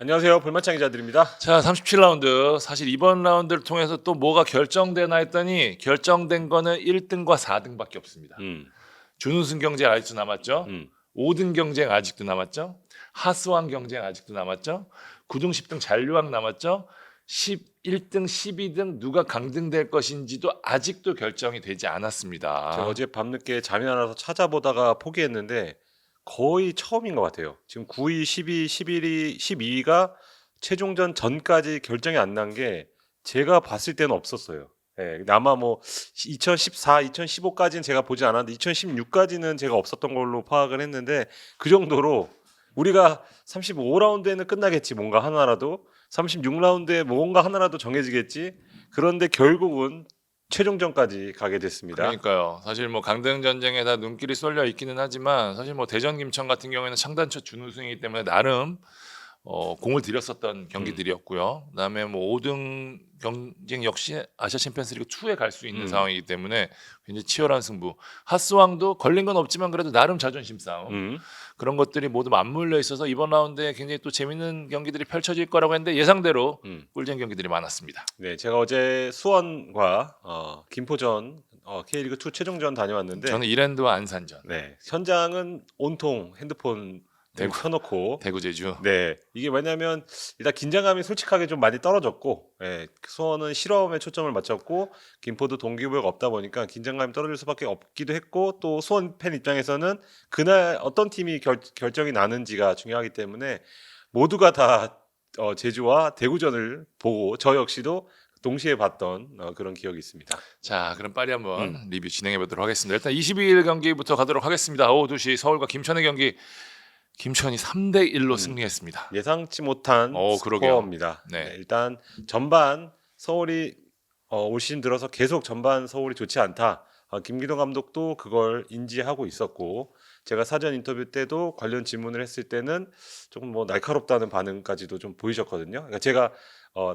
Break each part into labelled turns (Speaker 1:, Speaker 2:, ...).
Speaker 1: 안녕하세요. 불만창 기자들입니다.
Speaker 2: 자, 37라운드. 사실 이번 라운드를 통해서 또 뭐가 결정되나 했더니 결정된 거는 1등과 4등밖에 없습니다.
Speaker 1: 음,
Speaker 2: 준우승 경쟁 아직도 남았죠.
Speaker 1: 음.
Speaker 2: 5등 경쟁 아직도 남았죠. 하스왕 경쟁 아직도 남았죠. 9등, 10등 잔류왕 남았죠. 11등, 12등 누가 강등될 것인지도 아직도 결정이 되지 않았습니다.
Speaker 1: 제가 어제 밤늦게 잠이 안 와서 찾아보다가 포기했는데 거의 처음인 것 같아요. 지금 9위, 10위, 11위, 12위가 최종전 전까지 결정이 안 난 게 제가 봤을 때는 없었어요. 예, 근데 아마 뭐 2014, 2015까지는 제가 보지 않았는데 2016까지는 제가 없었던 걸로 파악을 했는데 그 정도로 우리가 35라운드에는 끝나겠지 뭔가 하나라도 36라운드에 뭔가 하나라도 정해지겠지. 그런데 결국은 최종전까지 가게 됐습니다.
Speaker 2: 그러니까요. 사실 뭐 강등 전쟁에 다 눈길이 쏠려 있기는 하지만 사실 뭐 대전 김천 같은 경우에는 창단첫 준우승이기 때문에 나름 공을 들였었던 경기들이었고요. 그다음에 뭐 5등 경쟁 역시 아시아 챔피언스리그 2에 갈 수 있는 상황이기 때문에 굉장히 치열한 승부. 하스왕도 걸린 건 없지만 그래도 나름 자존심 싸움.
Speaker 1: 음.
Speaker 2: 그런 것들이 모두 맞물려 있어서 이번 라운드에 굉장히 또 재밌는 경기들이 펼쳐질 거라고 했는데 예상대로 꿀잼 경기들이 많았습니다.
Speaker 1: 네, 제가 어제 수원과 김포전 K리그 2 최종전 다녀왔는데
Speaker 2: 저는 이랜드와 안산전,
Speaker 1: 네, 현장은 온통 핸드폰
Speaker 2: 대구.
Speaker 1: 켜놓고
Speaker 2: 대구 제주.
Speaker 1: 네, 이게 왜냐면 일단 긴장감이 솔직하게 좀 많이 떨어졌고 수원은 실험에 초점을 맞췄고 김포도 동기부여가 없다 보니까 긴장감이 떨어질 수밖에 없기도 했고 또 수원 팬 입장에서는 그날 어떤 팀이 결정이 나는지가 중요하기 때문에 모두가 다 제주와 대구전을 보고 저 역시도 동시에 봤던 그런 기억이 있습니다.
Speaker 2: 자, 그럼 빨리 한번 리뷰 진행해 보도록 하겠습니다. 일단 22일 경기부터 가도록 하겠습니다. 오후 2시 서울과 김천의 경기. 김천이 3대 1로 승리했습니다.
Speaker 1: 예상치 못한
Speaker 2: 그러게요.
Speaker 1: 스코어입니다.
Speaker 2: 네.
Speaker 1: 네, 일단 전반 서울이 올 시즌 들어서 계속 전반 서울이 좋지 않다. 김기동 감독도 그걸 인지하고 있었고 제가 사전 인터뷰 때도 관련 질문을 했을 때는 조금 뭐 날카롭다는 반응까지도 좀 보이셨거든요. 그러니까 제가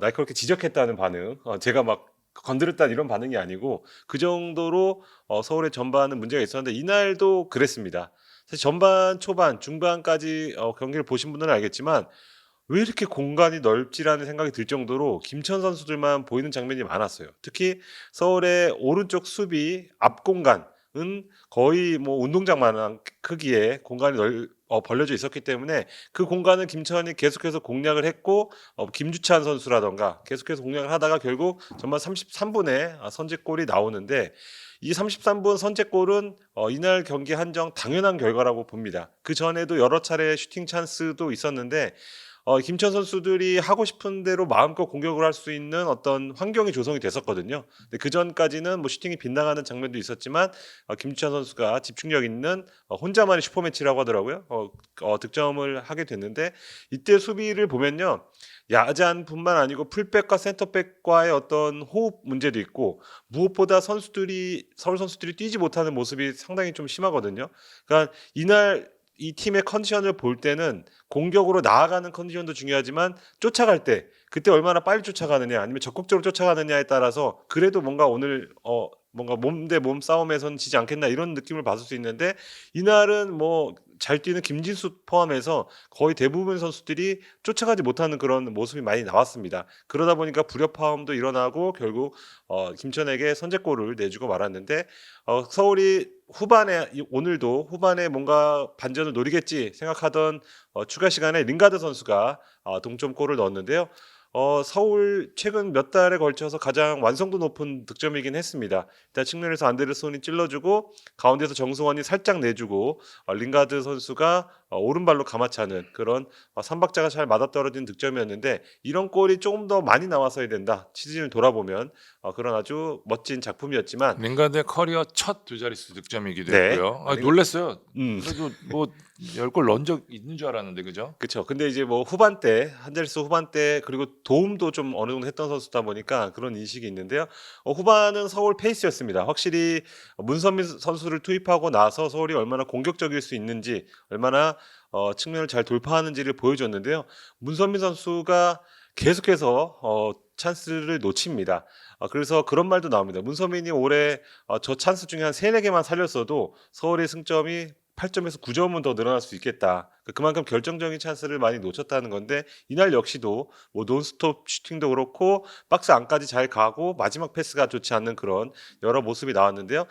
Speaker 1: 날카롭게 지적했다는 반응, 제가 막 건드렸다는 이런 반응이 아니고 그 정도로 서울의 전반은 문제가 있었는데 이날도 그랬습니다. 사실 전반, 초반, 중반까지 경기를 보신 분들은 알겠지만 왜 이렇게 공간이 넓지라는 생각이 들 정도로 김천 선수들만 보이는 장면이 많았어요. 특히 서울의 오른쪽 수비 앞 공간은 거의 뭐 운동장만한 크기의 공간이 벌려져 있었기 때문에 그 공간을 김천이 계속해서 공략을 했고 김주찬 선수라던가 계속해서 공략을 하다가 결국 전반 33분에 선제골이 나오는데 이 33분 선제골은 이날 경기 한정 당연한 결과라고 봅니다. 그 전에도 여러 차례 슈팅 찬스도 있었는데 김천 선수들이 하고 싶은 대로 마음껏 공격을 할 수 있는 어떤 환경이 조성이 됐었거든요. 근데 그 전까지는 뭐 슈팅이 빗나가는 장면도 있었지만 김주찬 선수가 집중력 있는 혼자만의 슈퍼매치라고 하더라고요. 득점을 하게 됐는데 이때 수비를 보면요. 야잔뿐만 아니고 풀백과 센터백과의 어떤 호흡 문제도 있고 무엇보다 서울 선수들이 뛰지 못하는 모습이 상당히 좀 심하거든요. 그러니까 이날 이 팀의 컨디션을 볼 때는 공격으로 나아가는 컨디션도 중요하지만 쫓아갈 때 그때 얼마나 빨리 쫓아가느냐 아니면 적극적으로 쫓아가느냐에 따라서 그래도 뭔가 오늘 뭔가 몸 대 몸 싸움에서는 지지 않겠나 이런 느낌을 받을 수 있는데 이날은 뭐 잘 뛰는 김진수 포함해서 거의 대부분 선수들이 쫓아가지 못하는 그런 모습이 많이 나왔습니다. 그러다 보니까 불협화음도 일어나고 결국 김천에게 선제골을 내주고 말았는데 서울이 오늘도 후반에 뭔가 반전을 노리겠지 생각하던 추가 시간에 링가드 선수가 동점골을 넣었는데요. 서울 최근 몇 달에 걸쳐서 가장 완성도 높은 득점이긴 했습니다. 일단 측면에서 안데르손이 찔러주고 가운데서 정승원이 살짝 내주고 링가드 선수가 오른발로 감아차는 그런 삼박자가 잘 맞아떨어진 득점이었는데 이런 골이 조금 더 많이 나왔어야 된다. 시즌을 돌아보면 그런 아주 멋진 작품이었지만
Speaker 2: 링가드의 커리어 첫 두 자릿수 득점이기도
Speaker 1: 네.
Speaker 2: 했고요. 놀랐어요.
Speaker 1: 음.
Speaker 2: 그래도 뭐 10골 넣은 적 있는 줄 알았는데 그죠?
Speaker 1: 그렇죠. 근데 이제 뭐 후반때 한자릿수 후반때 그리고 도움도 좀 어느 정도 했던 선수다 보니까 그런 인식이 있는데요. 후반은 서울 페이스였습니다. 확실히 문선민 선수를 투입하고 나서 서울이 얼마나 공격적일 수 있는지 얼마나 측면을 잘 돌파하는지를 보여줬는데요. 문선민 선수가 계속해서 찬스를 놓칩니다. 그래서 그런 말도 나옵니다. 문선민이 올해 저 찬스 중에 한 3-4개만 살렸어도 서울의 승점이 8점에서 9점은 더 늘어날 수 있겠다. 그만큼 결정적인 찬스를 많이 놓쳤다는 건데 이날 역시도 뭐 논스톱 슈팅도 그렇고 박스 안까지 잘 가고 마지막 패스가 좋지 않는 그런 여러 모습이 나왔는데요.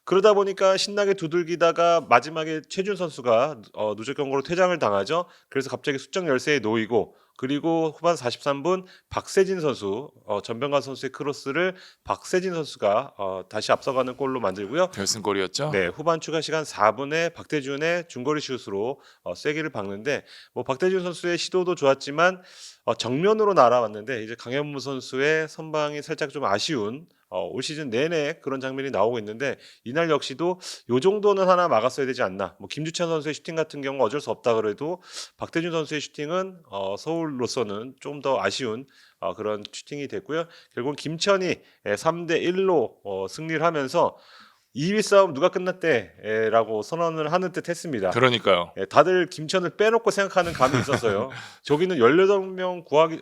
Speaker 1: 그러다 보니까 신나게 두들기다가 마지막에 최준 선수가 누적 경고로 퇴장을 당하죠. 그래서 갑자기 수적 열세에 놓이고 그리고 후반 43분 박세진 선수 전병관 선수의 크로스를 박세진 선수가 다시 앞서가는 골로 만들고요.
Speaker 2: 결승골이었죠.
Speaker 1: 네, 후반 추가 시간 4분에 박대준의 중거리 슛으로 쐐기를 박는데 뭐 박대준 선수의 시도도 좋았지만 정면으로 날아왔는데 이제 강현무 선수의 선방이 살짝 좀 아쉬운 올 시즌 내내 그런 장면이 나오고 있는데 이날 역시도 요 정도는 하나 막았어야 되지 않나. 뭐 김주찬 선수의 슈팅 같은 경우 어쩔 수 없다 그래도 박대준 선수의 슈팅은 서울로서는 좀 더 아쉬운 그런 슈팅이 됐고요. 결국 김천이 3대 1로 승리를 하면서 2위 싸움 누가 끝났대라고 선언을 하는 듯 했습니다.
Speaker 2: 그러니까요.
Speaker 1: 다들 김천을 빼놓고 생각하는 감이 있었어요. 저기는 18명 구하기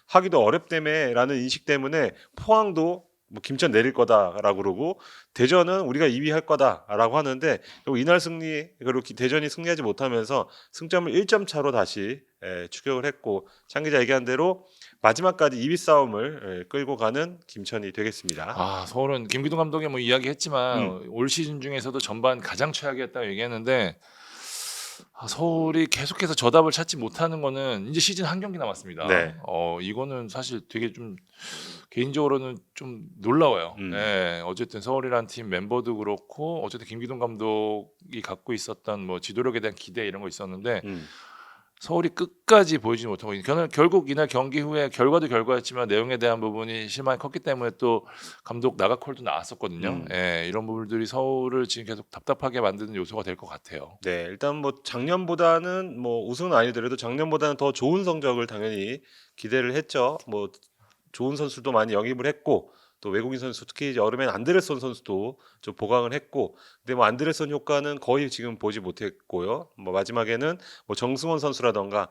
Speaker 1: 하기도 어렵다며라는 인식 때문에 포항도 뭐 김천 내릴 거다라고 그러고 대전은 우리가 2위 할 거다라고 하는데 결국 이날 승리 그리고 대전이 승리하지 못하면서 승점을 1점 차로 다시 추격을 했고 창 기자 얘기한 대로 마지막까지 2위 싸움을 끌고 가는 김천이 되겠습니다.
Speaker 2: 아, 서울은 김기동 감독이 뭐 이야기했지만 올 시즌 중에서도 전반 가장 최악이었다고 얘기했는데 서울이 계속해서 저답을 찾지 못하는 거는 이제 시즌 한 경기 남았습니다.
Speaker 1: 네.
Speaker 2: 이거는 사실 되게 좀 개인적으로는 좀 놀라워요.
Speaker 1: 음.
Speaker 2: 예, 어쨌든 서울이란 팀 멤버도 그렇고 어쨌든 김기동 감독이 갖고 있었던 뭐 지도력에 대한 기대 이런 거 있었는데 서울이 끝까지 보여주지 못하고 결국 이날 경기 후에 결과도 결과였지만 내용에 대한 부분이 실망이 컸기 때문에 또 감독 나가 콜도 나왔었거든요. 예, 이런 부분들이 서울을 지금 계속 답답하게 만드는 요소가 될 것 같아요.
Speaker 1: 네, 일단 뭐 작년보다는 뭐 우승은 아니더라도 작년보다는 더 좋은 성적을 당연히 기대를 했죠. 뭐 좋은 선수도 많이 영입을 했고 또 외국인 선수 특히 여름엔 안데르손 선수도 좀 보강을 했고 근데 뭐 안데르손 효과는 거의 지금 보지 못했고요. 뭐 마지막에는 뭐 정승원 선수라던가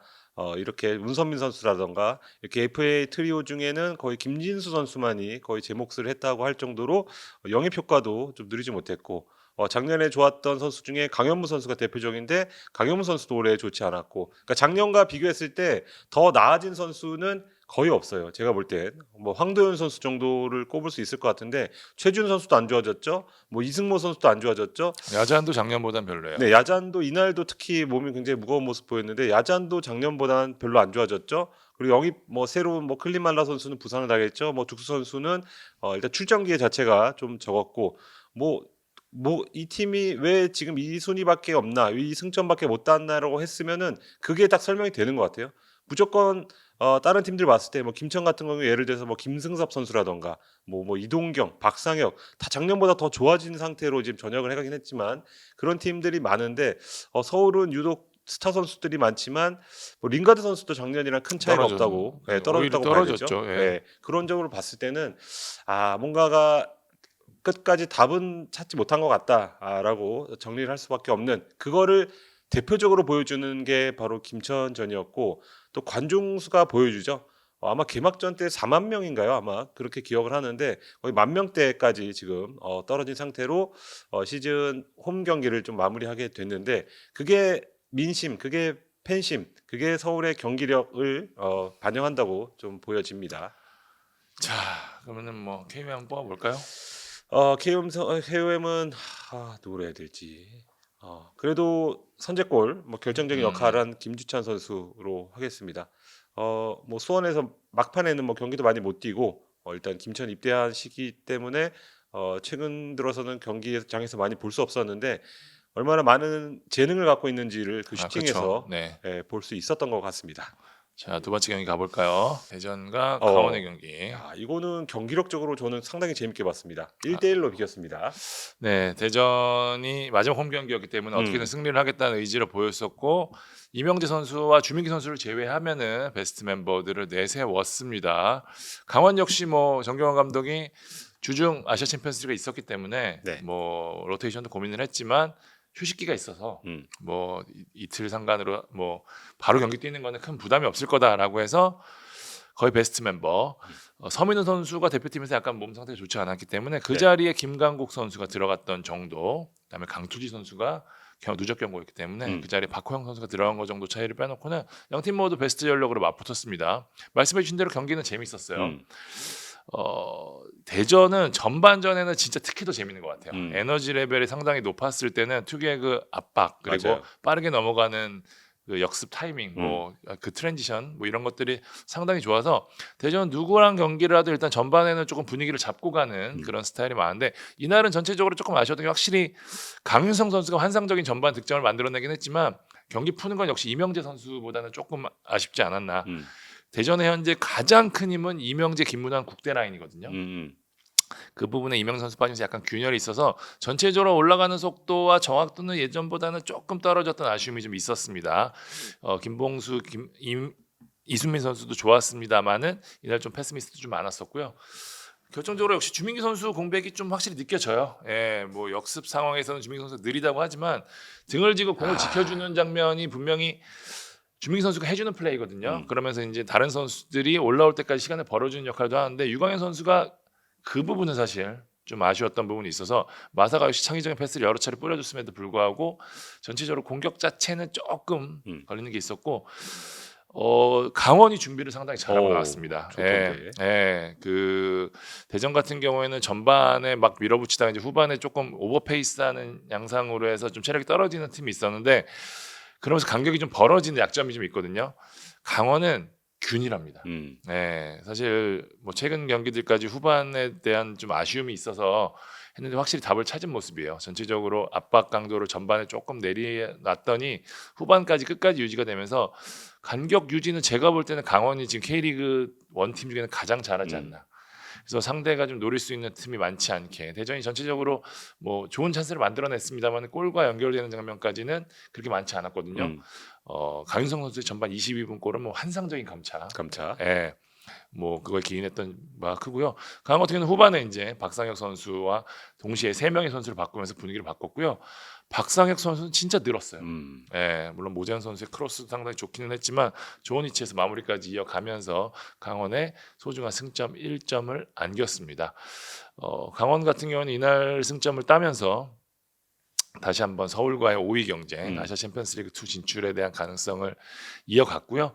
Speaker 1: 이렇게 문선민 선수라던가 이렇게 FA 트리오 중에는 거의 김진수 선수만이 거의 제 몫을 했다고 할 정도로 영입 효과도 좀 누리지 못했고 작년에 좋았던 선수 중에 강현무 선수가 대표적인데 강현무 선수도 올해 좋지 않았고 그러니까 작년과 비교했을 때 더 나아진 선수는 거의 없어요. 제가 볼 땐 뭐 황도현 선수 정도를 꼽을 수 있을 것 같은데 최준 선수도 안 좋아졌죠. 뭐 이승모 선수도 안 좋아졌죠.
Speaker 2: 야잔도 작년보단 별로예요.
Speaker 1: 네, 야잔도 이날도 특히 몸이 굉장히 무거운 모습 보였는데 야잔도 작년보다는 별로 안 좋아졌죠. 그리고 영입 뭐 새로운 뭐 클린말라 선수는 부상을 당했죠. 뭐 둑수 선수는 일단 출전 기회 자체가 좀 적었고 뭐 이 팀이 왜 지금 이 순위밖에 없나, 이 승점밖에 못 땄나라고 했으면은 그게 딱 설명이 되는 것 같아요. 무조건 다른 팀들 봤을 때 뭐 김천 같은 경우 예를 들어서 뭐 김승섭 선수라던가 뭐 이동경, 박상혁 다 작년보다 더 좋아진 상태로 지금 전역을 해가긴 했지만 그런 팀들이 많은데 서울은 유독 스타 선수들이 많지만 뭐 링가드 선수도 작년이랑 큰 차이가 없다고 떨어졌다고 봐야 되죠.
Speaker 2: 떨어졌죠. 예.
Speaker 1: 네, 그런 점으로 봤을 때는 뭔가가 끝까지 답은 찾지 못한 것 같다라고 정리를 할 수밖에 없는 그거를 대표적으로 보여주는 게 바로 김천전이었고 또 관중수가 보여주죠. 아마 개막전 때 4만 명인가요? 아마 그렇게 기억을 하는데 거의 1만 명대까지 지금 떨어진 상태로 시즌 홈 경기를 좀 마무리하게 됐는데 그게 민심, 그게 팬심, 그게 서울의 경기력을 반영한다고 좀 보여집니다.
Speaker 2: 자, 그러면은 뭐 KM 한번 뽑아볼까요?
Speaker 1: KOM은 누구로 해야 될지. 그래도 선제골 뭐 결정적인 역할을 한 김주찬 선수로 하겠습니다. 뭐 수원에서 막판에는 뭐 경기도 많이 못 뛰고 일단 김천 입대한 시기 때문에 최근 들어서는 경기장에서 많이 볼 수 없었는데 얼마나 많은 재능을 갖고 있는지를 그 슈팅에서
Speaker 2: 그렇죠. 네.
Speaker 1: 볼 수 있었던 것 같습니다.
Speaker 2: 자, 두 번째 경기 가볼까요? 대전과 강원의 경기.
Speaker 1: 이거는 경기력적으로 저는 상당히 재밌게 봤습니다. 1대1로 비겼습니다.
Speaker 2: 네, 대전이 마지막 홈 경기였기 때문에 어떻게든 승리를 하겠다는 의지를 보였었고 이명재 선수와 주민기 선수를 제외하면은 베스트 멤버들을 내세웠습니다. 강원 역시 뭐 정경원 감독이 주중 아시아 챔피언스리가 있었기 때문에
Speaker 1: 네.
Speaker 2: 뭐 로테이션도 고민을 했지만 휴식기가 있어서 뭐 이틀 상관으로 뭐 바로 경기 뛰는 거는 큰 부담이 없을 거다라고 해서 거의 베스트 멤버 서민우 선수가 대표팀에서 약간 몸 상태가 좋지 않았기 때문에 그
Speaker 1: 네.
Speaker 2: 자리에 김강국 선수가 들어갔던 정도, 그다음에 강투지 선수가 누적 경고였기 때문에
Speaker 1: 음.
Speaker 2: 그 자리에 박호영 선수가 들어간 거 정도 차이를 빼놓고는 양 팀 모두 베스트 전력으로 맞붙었습니다. 말씀해주신 대로 경기는 재밌었어요.
Speaker 1: 음.
Speaker 2: 대전은 전반전에는 진짜 특히 더 재밌는 것 같아요.
Speaker 1: 음.
Speaker 2: 에너지 레벨이 상당히 높았을 때는 특유의 그 압박 그리고
Speaker 1: 맞아요.
Speaker 2: 빠르게 넘어가는 그 역습 타이밍, 뭐 그 트랜지션, 뭐 이런 것들이 상당히 좋아서 대전 누구랑 경기를 하도 일단 전반에는 조금 분위기를 잡고 가는 그런 스타일이 많은데 이날은 전체적으로 조금 아쉬웠던 게 확실히 강윤성 선수가 환상적인 전반 득점을 만들어내긴 했지만 경기 푸는 건 역시 이명재 선수보다는 조금 아쉽지 않았나.
Speaker 1: 음.
Speaker 2: 대전의 현재 가장 큰 힘은 이명재, 김문환 국대 라인이거든요.
Speaker 1: 음.
Speaker 2: 그 부분에 이명재 선수 빠지면서 약간 균열이 있어서 전체적으로 올라가는 속도와 정확도는 예전보다는 조금 떨어졌던 아쉬움이 좀 있었습니다. 김봉수, 이순민 선수도 좋았습니다만은 이날 좀 패스미스도 좀 많았었고요. 결정적으로 역시 주민기 선수 공백이 좀 확실히 느껴져요. 예, 뭐 역습 상황에서는 주민기 선수가 느리다고 하지만 등을 지고 공을 지켜주는 장면이 분명히 주민기 선수가 해주는 플레이거든요. 그러면서 이제 다른 선수들이 올라올 때까지 시간을 벌어주는 역할도 하는데 유광현 선수가 그 부분은 사실 좀 아쉬웠던 부분이 있어서 마사가 역시 창의적인 패스를 여러 차례 뿌려줬음에도 불구하고 전체적으로 공격 자체는 조금 걸리는 게 있었고 강원이 준비를 상당히 잘하고
Speaker 1: 오,
Speaker 2: 나왔습니다.
Speaker 1: 좋던데.
Speaker 2: 그 대전 같은 경우에는 전반에 막 밀어붙이다가 이제 후반에 조금 오버페이스하는 양상으로 해서 좀 체력이 떨어지는 팀이 있었는데 그러면서 간격이 좀 벌어지는 약점이 좀 있거든요. 강원은 균일합니다. 사실 뭐 최근 경기들까지 후반에 대한 좀 아쉬움이 있어서 했는데 확실히 답을 찾은 모습이에요. 전체적으로 압박 강도를 전반에 조금 내려놨더니 후반까지 끝까지 유지가 되면서 간격 유지는 제가 볼 때는 강원이 지금 K리그 원팀 중에는 가장 잘하지 않나. 그래서 상대가 좀 노릴 수 있는 틈이 많지 않게 대전이 전체적으로 뭐 좋은 찬스를 만들어냈습니다만 골과 연결되는 장면까지는 그렇게 많지 않았거든요. 강윤성 선수의 전반 22분 골은 뭐 환상적인 감차.
Speaker 1: 감차.
Speaker 2: 예. 뭐 그걸 기인했던 바가 크고요. 강원 같은 경우는 후반에 이제 박상혁 선수와 동시에 세 명의 선수를 바꾸면서 분위기를 바꿨고요. 박상혁 선수는 진짜 늘었어요. 예, 물론 모재현 선수의 크로스도 상당히 좋기는 했지만 좋은 위치에서 마무리까지 이어가면서 강원의 소중한 승점 1점을 안겼습니다. 강원 같은 경우는 이날 승점을 따면서 다시 한번 서울과의 5위 경쟁, 아시아 챔피언스리그 2 진출에 대한 가능성을 이어갔고요.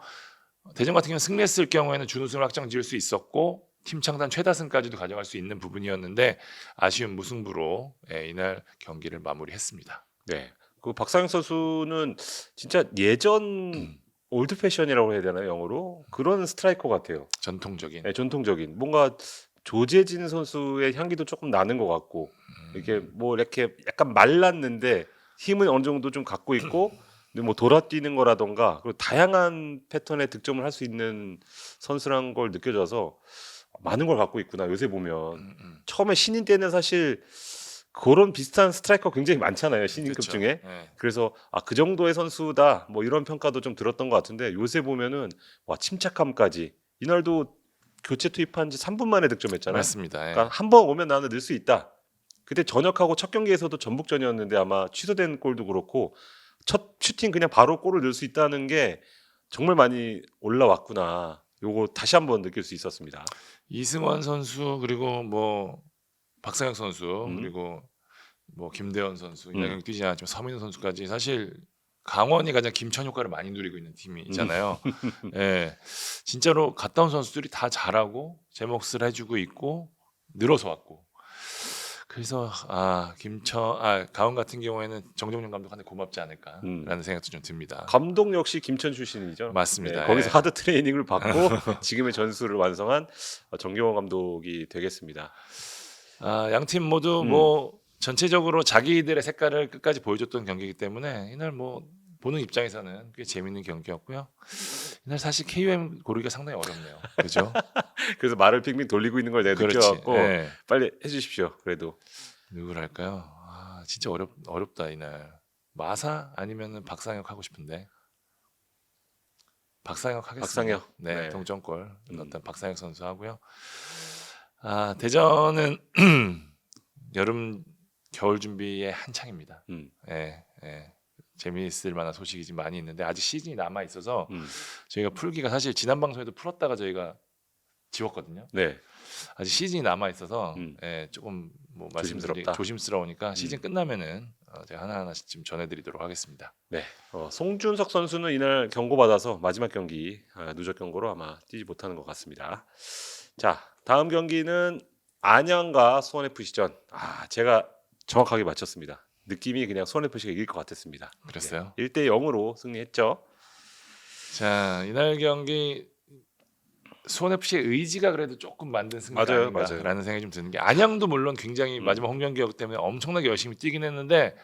Speaker 2: 대전 같은 경우는 승리했을 경우에는 준우승을 확정 지을 수 있었고 팀 창단 최다승까지도 가져갈 수 있는 부분이었는데 아쉬운 무승부로 이날 경기를 마무리했습니다.
Speaker 1: 네. 그 박상현 선수는 진짜 예전 올드 패션이라고 해야 되나요, 영어로? 그런 스트라이커 같아요.
Speaker 2: 전통적인.
Speaker 1: 네, 전통적인. 뭔가 조재진 선수의 향기도 조금 나는 것 같고 이게 뭐 이렇게 약간 말랐는데 힘은 어느 정도 좀 갖고 있고 근데 뭐 돌아뛰는 거라던가 그리고 다양한 패턴의 득점을 할 수 있는 선수란 걸 느껴져서 많은 걸 갖고 있구나 요새 보면. 처음에 신인 때는 사실 그런 비슷한 스트라이커 굉장히 많잖아요, 신인급
Speaker 2: 그렇죠.
Speaker 1: 중에.
Speaker 2: 네.
Speaker 1: 그래서 그 정도의 선수다 뭐 이런 평가도 좀 들었던 것 같은데 요새 보면은 와 침착함까지. 이날도 교체 투입한 지 3분 만에 득점했잖아요.
Speaker 2: 맞습니다. 예.
Speaker 1: 그러니까 한 번 오면 나는 넣을 수 있다. 그때 전역하고 첫 경기에서도 전북전이었는데 아마 취소된 골도 그렇고 첫 슈팅 그냥 바로 골을 넣을 수 있다는 게 정말 많이 올라왔구나. 요거 다시 한번 느낄 수 있었습니다.
Speaker 2: 이승원 선수 그리고 뭐 박상혁 선수 그리고 뭐 김대현 선수 이날 뛰지 않았지만 서민우 선수까지 사실 강원이 가장 김천 효과를 많이 누리고 있는 팀이잖아요. 예, 진짜로 갔다 온 선수들이 다 잘하고 제 몫을 해주고 있고 늘어서 왔고. 그래서 강원 같은 경우에는 정종윤 감독한테 고맙지 않을까라는 생각도 좀 듭니다.
Speaker 1: 감독 역시 김천 출신이죠.
Speaker 2: 맞습니다.
Speaker 1: 네, 거기서
Speaker 2: 예.
Speaker 1: 하드 트레이닝을 받고 지금의 전술을 완성한 정경원 감독이 되겠습니다.
Speaker 2: 양팀 모두 뭐 전체적으로 자기들의 색깔을 끝까지 보여줬던 경기이기 때문에 이날 뭐 보는 입장에서는 꽤 재밌는 경기였고요. 이날 사실 KUM 고르기가 상당히 어렵네요. 그죠?
Speaker 1: 그래서 말을 핑핑 돌리고 있는 걸 내가
Speaker 2: 그렇지.
Speaker 1: 느껴갖고
Speaker 2: 예.
Speaker 1: 빨리 해주십시오. 그래도
Speaker 2: 누구를 할까요? 진짜 어렵다 이날. 마사 아니면은 박상혁 하고 싶은데 박상혁 하겠습니다.
Speaker 1: 박상혁.
Speaker 2: 네,
Speaker 1: 네.
Speaker 2: 동점골 넣었던 박상혁 선수 하고요. 대전은 여름 겨울 준비에 한창입니다. 예. 재미있을 만한 소식이 좀 많이 있는데 아직 시즌이 남아 있어서 저희가 풀기가 사실 지난 방송에도 풀었다가 저희가 지웠거든요.
Speaker 1: 네.
Speaker 2: 아직 시즌이 남아 있어서 조금 뭐 말씀드리기
Speaker 1: 조심스럽다.
Speaker 2: 조심스러우니까 시즌 끝나면은 제가 하나하나씩 좀 전해드리도록 하겠습니다.
Speaker 1: 네, 송준석 선수는 이날 경고받아서 마지막 경기 누적 경고로 아마 뛰지 못하는 것 같습니다. 자, 다음 경기는 안양과 수원FC전. 제가 정확하게 맞췄습니다. 느낌이 그냥 수원FC가 이길 것 같았습니다.
Speaker 2: 그랬어요?
Speaker 1: 1대 0으로 승리했죠.
Speaker 2: 자, 이날 경기 수원FC의 의지가 그래도 조금 만든 승리가
Speaker 1: 맞아요,
Speaker 2: 아닌가라는
Speaker 1: 맞아요.
Speaker 2: 생각이 좀 드는 게 안양도 물론 굉장히 마지막 홈경기였기 때문에 엄청나게 열심히 뛰긴 했는데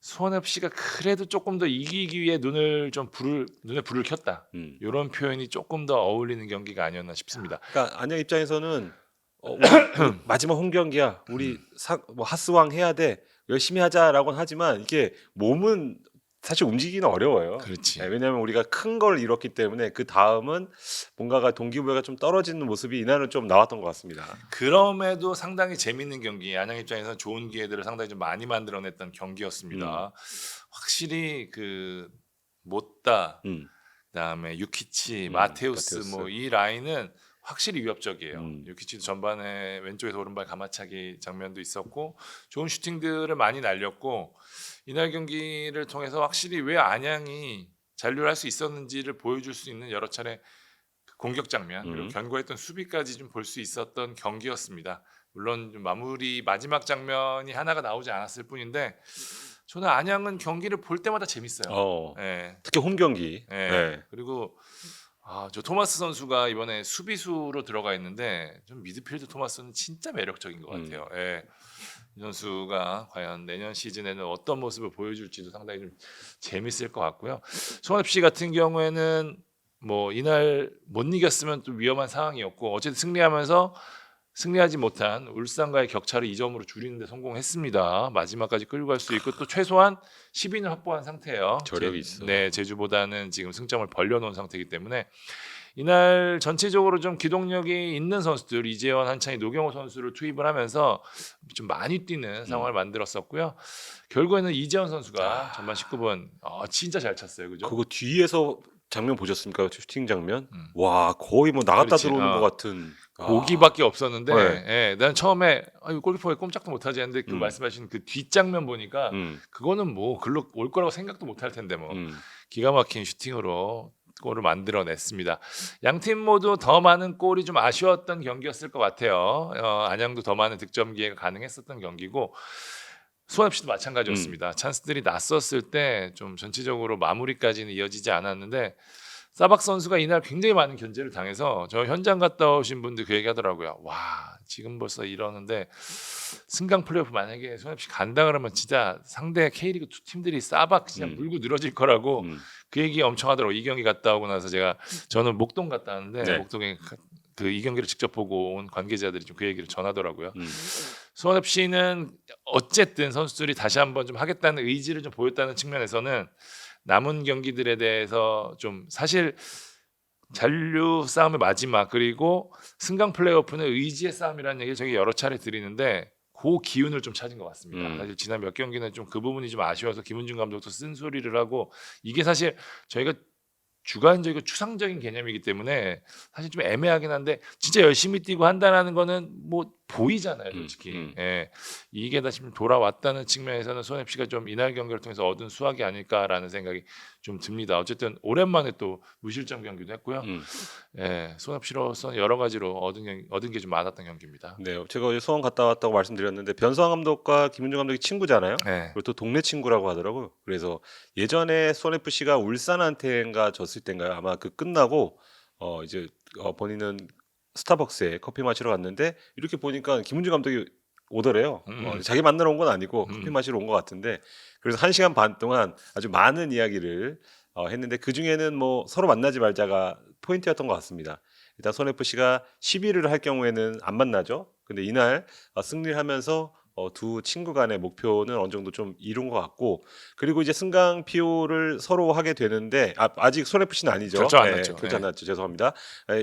Speaker 2: 수원FC가 그래도 조금 더 이기기 위해 눈에 불을 켰다.
Speaker 1: 음.
Speaker 2: 이런 표현이 조금 더 어울리는 경기가 아니었나 싶습니다.
Speaker 1: 그러니까 안양 입장에서는 우리 마지막 홈 경기야. 우리 하스왕 해야 돼. 열심히 하자라고는 하지만 이게 몸은 사실 움직이기는 어려워요.
Speaker 2: 그렇지.
Speaker 1: 네, 왜냐하면 우리가 큰 걸 잃었기 때문에 그 다음은 뭔가가 동기부여가 좀 떨어지는 모습이 이날은 좀 나왔던 것 같습니다.
Speaker 2: 그럼에도 상당히 재밌는 경기, 안양 입장에서는 좋은 기회들을 상당히 좀 많이 만들어냈던 경기였습니다. 확실히 그 못다, 그다음에 유키치, 마테우스
Speaker 1: 마테우스.
Speaker 2: 뭐 이 라인은 확실히 위협적이에요.
Speaker 1: 음.
Speaker 2: 유키치도 전반에 왼쪽에서 오른발 가마차기 장면도 있었고 좋은 슈팅들을 많이 날렸고 이날 경기를 통해서 확실히 왜 안양이 잔류를 할 수 있었는지를 보여줄 수 있는 여러 차례 그 공격 장면 그리고 견고했던 수비까지 좀 볼 수 있었던 경기였습니다. 물론 좀 마무리 마지막 장면이 하나가 나오지 않았을 뿐인데 저는 안양은 경기를 볼 때마다 재밌어요. 예.
Speaker 1: 특히 홈 경기.
Speaker 2: 예.
Speaker 1: 네.
Speaker 2: 그리고 저 토마스 선수가 이번에 수비수로 들어가 있는데 좀 미드필드 토마스는 진짜 매력적인 것 같아요. 예. 이 선수가 과연 내년 시즌에는 어떤 모습을 보여줄지도 상당히 좀 재밌을 것 같고요. 수원 FC 같은 경우에는 뭐 이날 못 이겼으면 또 위험한 상황이었고 어쨌든 승리하지 못한 울산과의 격차를 2점으로 줄이는 데 성공했습니다. 마지막까지 끌고 갈 수 있고 또 최소한 10인을 확보한 상태예요.
Speaker 1: 저력이 있어.
Speaker 2: 네, 제주보다는 지금 승점을 벌려놓은 상태이기 때문에 이날 전체적으로 좀 기동력이 있는 선수들 이재원, 한찬희, 노경호 선수를 투입을 하면서 좀 많이 뛰는 상황을 만들었었고요. 결국에는 이재원 선수가 전반 19분 진짜 잘 찼어요. 그죠?
Speaker 1: 그거 뒤에서 장면 보셨습니까? 슈팅 장면? 와, 거의 뭐 나갔다
Speaker 2: 그렇지.
Speaker 1: 들어오는 것 같은.
Speaker 2: 고기밖에 없었는데
Speaker 1: 네.
Speaker 2: 예, 난 처음에 골키퍼에 꼼짝도 못하지 했는데 그 말씀하신 그 뒷장면 보니까 그거는 뭐 글로 올 거라고 생각도 못할 텐데 뭐 기가 막힌 슈팅으로 골을 만들어냈습니다. 양 팀 모두 더 많은 골이 좀 아쉬웠던 경기였을 것 같아요. 안양도 더 많은 득점 기회가 가능했었던 경기고 수원 FC도 마찬가지였습니다. 찬스들이 났었을 때 좀 전체적으로 마무리까지는 이어지지 않았는데 사박 선수가 이날 굉장히 많은 견제를 당해서 저 현장 갔다 오신 분들 그 얘기하더라고요. 와 지금 벌써 이러는데 승강 플레이오프 만약에 수원 FC 간다 그러면 진짜 상대 K리그 두 팀들이 사박 그냥 물고 늘어질 거라고 그 얘기 엄청 하더라고요. 이 경기 갔다 오고 나서 저는 목동 갔다 왔는데
Speaker 1: 네.
Speaker 2: 목동에 그 이 경기를 직접 보고 온 관계자들이 좀 그 얘기를 전하더라고요. 수원 FC는 어쨌든 선수들이 다시 한번 좀 하겠다는 의지를 좀 보였다는 측면에서는 남은 경기들에 대해서 좀 사실 잔류 싸움의 마지막 그리고 승강 플레이오프는 의지의 싸움이라는 얘기를 저기 여러 차례 드리는데 그 기운을 좀 찾은 것 같습니다. 사실 지난 몇 경기는 좀 그 부분이 좀 아쉬워서 김은중 감독도 쓴소리를 하고 이게 사실 저희가 주관적이고 추상적인 개념이기 때문에 사실 좀 애매하긴 한데 진짜 열심히 뛰고 한다는 거는 뭐 보이잖아요, 솔직히. 예. 이게 다시 좀 돌아왔다는 측면에서는 수원 FC가 좀 이날 경기를 통해서 얻은 수확이 아닐까라는 생각이 좀 듭니다. 어쨌든 오랜만에 또 무실점 경기도 했고요. 예, 수원 FC로서는 여러 가지로 얻은 게 좀 많았던 경기입니다.
Speaker 1: 네, 제가 어제 수원 갔다 왔다고 말씀드렸는데 변성환 감독과 김은중 감독이 친구잖아요.
Speaker 2: 네.
Speaker 1: 그리고 또 동네 친구라고 하더라고요. 그래서 예전에 수원 FC가 울산한테인가 졌을 때인가요? 아마 그 끝나고 이제 본인은 스타벅스에 커피 마시러 갔는데 이렇게 보니까 김은중 감독이 오더래요. 자기 만나러 온 건 아니고 커피 마시러 온 것 같은데 그래서 1시간 반 동안 아주 많은 이야기를 했는데 그 중에는 뭐 서로 만나지 말자가 포인트였던 것 같습니다. 일단 수원 FC가 11위를 할 경우에는 안 만나죠. 근데 이날 승리를 하면서 두 친구 간의 목표는 어느 정도 좀 이룬 것 같고 그리고 이제 승강 PO를 서로 하게 되는데 아직 수원 FC는 아니죠.
Speaker 2: 결정 안 났죠.
Speaker 1: 결정 안
Speaker 2: 네.
Speaker 1: 났죠. 죄송합니다.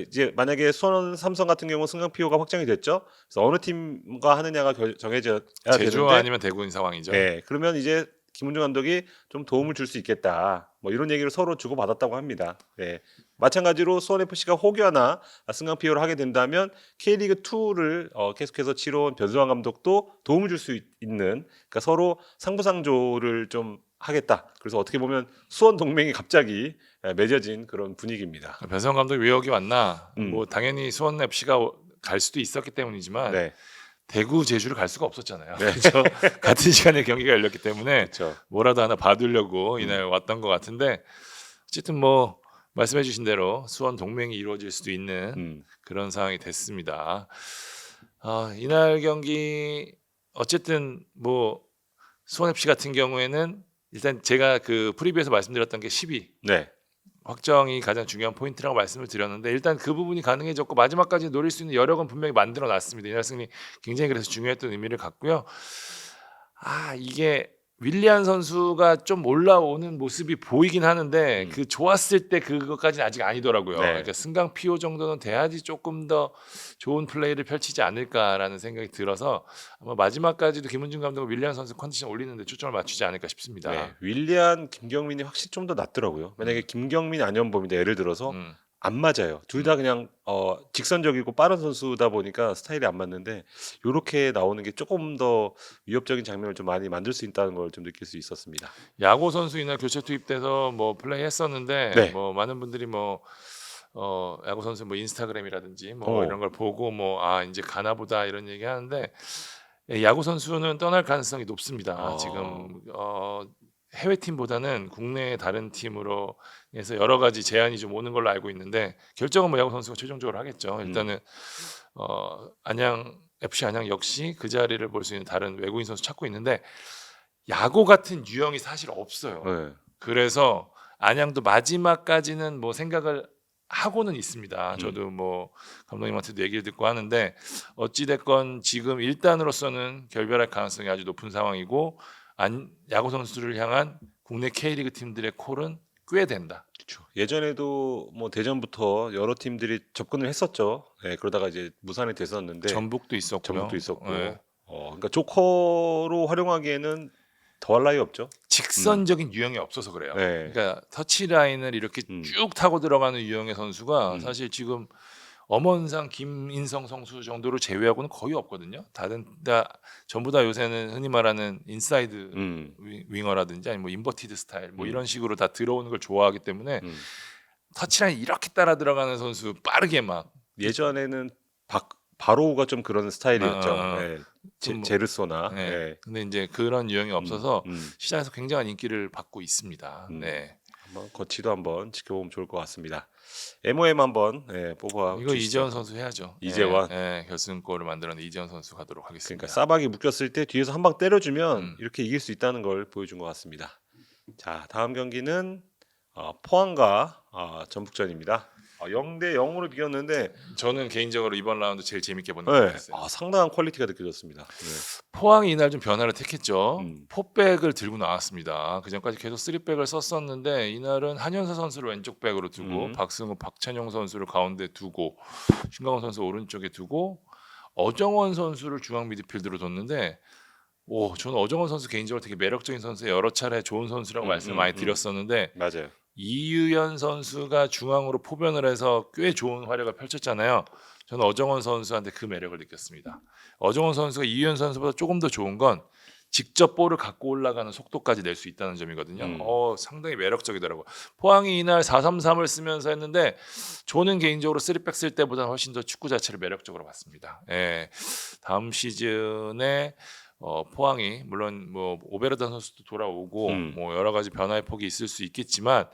Speaker 1: 이제 만약에 수원 삼성 같은 경우 승강 PO가 확정이 됐죠. 그래서 어느 팀과 하느냐가 정해져야
Speaker 2: 제주
Speaker 1: 되는데
Speaker 2: 아니면 대구인 상황이죠.
Speaker 1: 네, 그러면 이제 김은중 감독이 좀 도움을 줄 수 있겠다. 뭐 이런 얘기를 서로 주고 받았다고 합니다. 네, 마찬가지로 수원 FC가 혹여나 승강 피오를 하게 된다면 K리그 2를 계속해서 치러온 변수환 감독도 도움을 줄 수 있는, 그러니까 서로 상부상조를 좀 하겠다. 그래서 어떻게 보면 수원 동맹이 갑자기 맺어진 그런 분위기입니다.
Speaker 2: 변성 감독 위협이 왔나?
Speaker 1: 음.
Speaker 2: 뭐 당연히 수원 FC가 갈 수도 있었기 때문이지만
Speaker 1: 네,
Speaker 2: 대구 제주를 갈 수가 없었잖아요.
Speaker 1: 네.
Speaker 2: 그렇죠? 같은 시간에 경기가 열렸기 때문에
Speaker 1: 그렇죠.
Speaker 2: 뭐라도 하나 봐두려고 이날 왔던 것 같은데 어쨌든 뭐 말씀해주신 대로 수원 동맹이 이루어질 수도 있는
Speaker 1: 음.
Speaker 2: 그런 상황이 됐습니다. 이날 경기 어쨌든 뭐 수원 FC 같은 경우에는 일단 제가 그 프리뷰에서 말씀드렸던 게 10위
Speaker 1: 네,
Speaker 2: 확정이 가장 중요한 포인트라고 말씀을 드렸는데 일단 그 부분이 가능해졌고 마지막까지 노릴 수 있는 여력은 분명히 만들어 놨습니다. 이날 승리 굉장히 그래서 중요했던 의미를 갖고요. 이게 윌리안 선수가 좀 올라오는 모습이 보이긴 하는데 그 좋았을 때 그것까지는 아직 아니더라고요.
Speaker 1: 네.
Speaker 2: 그러니까 승강 피오 정도는 돼야지 조금 더 좋은 플레이를 펼치지 않을까라는 생각이 들어서 아마 마지막까지도 김은중 감독은 윌리안 선수 컨디션 올리는데 초점을 맞추지 않을까 싶습니다.
Speaker 1: 네. 윌리안, 김경민이 확실히 좀 더 낫더라고요. 만약에 김경민, 안현범인데 예를 들어서
Speaker 2: 음.
Speaker 1: 안 맞아요. 둘 다 그냥 직선적이고 빠른 선수다 보니까 스타일이 안 맞는데 요렇게 나오는 게 조금 더 위협적인 장면을 좀 많이 만들 수 있다는 걸 좀 느낄 수 있었습니다.
Speaker 2: 야고 선수 이날 교체 투입돼서 뭐 플레이 했었는데
Speaker 1: 네.
Speaker 2: 뭐 많은 분들이 뭐 야구 선수 뭐 인스타그램이라든지 뭐
Speaker 1: 오.
Speaker 2: 이런 걸 보고 뭐 이제 가나보다 이런 얘기 하는데 야구 선수는 떠날 가능성이 높습니다. 지금 해외 팀보다는 국내 다른 팀으로 해서 여러 가지 제안이 좀 오는 걸로 알고 있는데 결정은 뭐 야구 선수가 최종적으로 하겠죠. 일단은 안양 FC 안양 역시 그 자리를 볼 수 있는 다른 외국인 선수 찾고 있는데 야구 같은 유형이 사실 없어요.
Speaker 1: 네.
Speaker 2: 그래서 안양도 마지막까지는 뭐 생각을 하고는 있습니다. 저도 뭐 감독님한테도 얘기를 듣고 하는데 어찌 됐건 지금 일단으로서는 결별할 가능성이 아주 높은 상황이고 야구 선수를 향한 국내 K리그 팀들의 콜은 꽤 된다.
Speaker 1: 그렇죠. 예전에도 뭐 대전부터 여러 팀들이 접근을 했었죠. 네, 그러다가 이제 무산이 됐었는데
Speaker 2: 전북도 있었고요.
Speaker 1: 전북도 있었고,
Speaker 2: 네.
Speaker 1: 그러니까 조커로 활용하기에는 더할 나위 없죠.
Speaker 2: 직선적인 유형이 없어서 그래요.
Speaker 1: 네.
Speaker 2: 그러니까 터치라인을 이렇게 쭉 타고 들어가는 유형의 선수가 사실 지금 엄원상 김인성 선수 정도를 제외하고는 거의 없거든요. 다른 전부 다 요새는 흔히 말하는 인사이드 윙어라든지 아니면 뭐 인버티드 스타일 뭐 이런 식으로 다 들어오는 걸 좋아하기 때문에 터치라인 이렇게 따라 들어가는 선수 빠르게 막
Speaker 1: 예전에는 바로우가 좀 그런 스타일이었죠. 네.
Speaker 2: 뭐,
Speaker 1: 제르소나.
Speaker 2: 네.
Speaker 1: 네.
Speaker 2: 근데 이제 그런 유형이 없어서 시장에서 굉장한 인기를 받고 있습니다. 네.
Speaker 1: 한번 거치도 한번 지켜보면 좋을 것 같습니다. MOM 한번 뽑아
Speaker 2: 이거
Speaker 1: 주시죠.
Speaker 2: 이재원 선수 해야죠.
Speaker 1: 이재원.
Speaker 2: 결승골을 만들어낸 이재원 선수 가도록 하겠습니다.
Speaker 1: 그러니까 싸박이 묶였을 때 뒤에서 한 방 때려주면 이렇게 이길 수 있다는 걸 보여준 것 같습니다. 자, 다음 경기는 포항과 전북전입니다. 0대 0으로 비겼는데
Speaker 2: 저는 개인적으로 이번 라운드 제일 재밌게 본
Speaker 1: 네.
Speaker 2: 경기였어요.
Speaker 1: 상당한 퀄리티가 느껴졌습니다. 네.
Speaker 2: 포항이 이날 좀 변화를 택했죠. 포백을 들고 나왔습니다. 그 전까지 계속 3백을 썼었는데 이날은 한현사 선수를 왼쪽 백으로 두고 박승우, 박찬용 선수를 가운데 두고 신강원 선수 오른쪽에 두고 어정원 선수를 중앙 미드필드로 뒀는데 저는 어정원 선수 개인적으로 되게 매력적인 선수예요. 여러 차례 좋은 선수라고 말씀을 많이 드렸었는데
Speaker 1: 맞아요.
Speaker 2: 이유연 선수가 중앙으로 포변을 해서 꽤 좋은 활약을 펼쳤잖아요. 저는 어정원 선수한테 그 매력을 느꼈습니다. 어정원 선수가 이유연 선수보다 조금 더 좋은 건 직접 볼을 갖고 올라가는 속도까지 낼 수 있다는 점이거든요. 상당히 매력적이더라고요. 포항이 이날 4-3-3을 쓰면서 했는데 저는 개인적으로 3백 쓸 때보다 훨씬 더 축구 자체를 매력적으로 봤습니다. 다음 시즌에 포항이 물론 뭐 오베르단 선수도 돌아오고 뭐 여러 가지 변화의 폭이 있을 수 있겠지만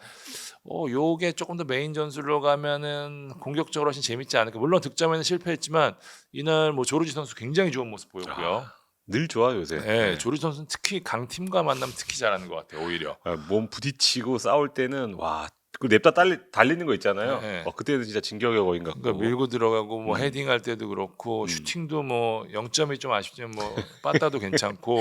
Speaker 2: 요게 조금 더 메인 전술로 가면은 공격적으로 훨씬 재밌지 않을까. 물론 득점에는 실패했지만 이날 뭐 조르지 선수 굉장히 좋은 모습 보였고요.
Speaker 1: 늘 좋아 요새.
Speaker 2: 네, 조르지 선수는 특히 강팀과 만나면 특히 잘하는 것 같아요. 오히려.
Speaker 1: 몸 부딪히고 싸울 때는 그 냅다 달리는 거 있잖아요.
Speaker 2: 네.
Speaker 1: 그때는 진짜 진격의 거인 같고.
Speaker 2: 그러니까 밀고 들어가고 뭐 헤딩할 때도 그렇고 슈팅도 뭐 0점이 좀 아쉽지만 뭐 빠따도 괜찮고.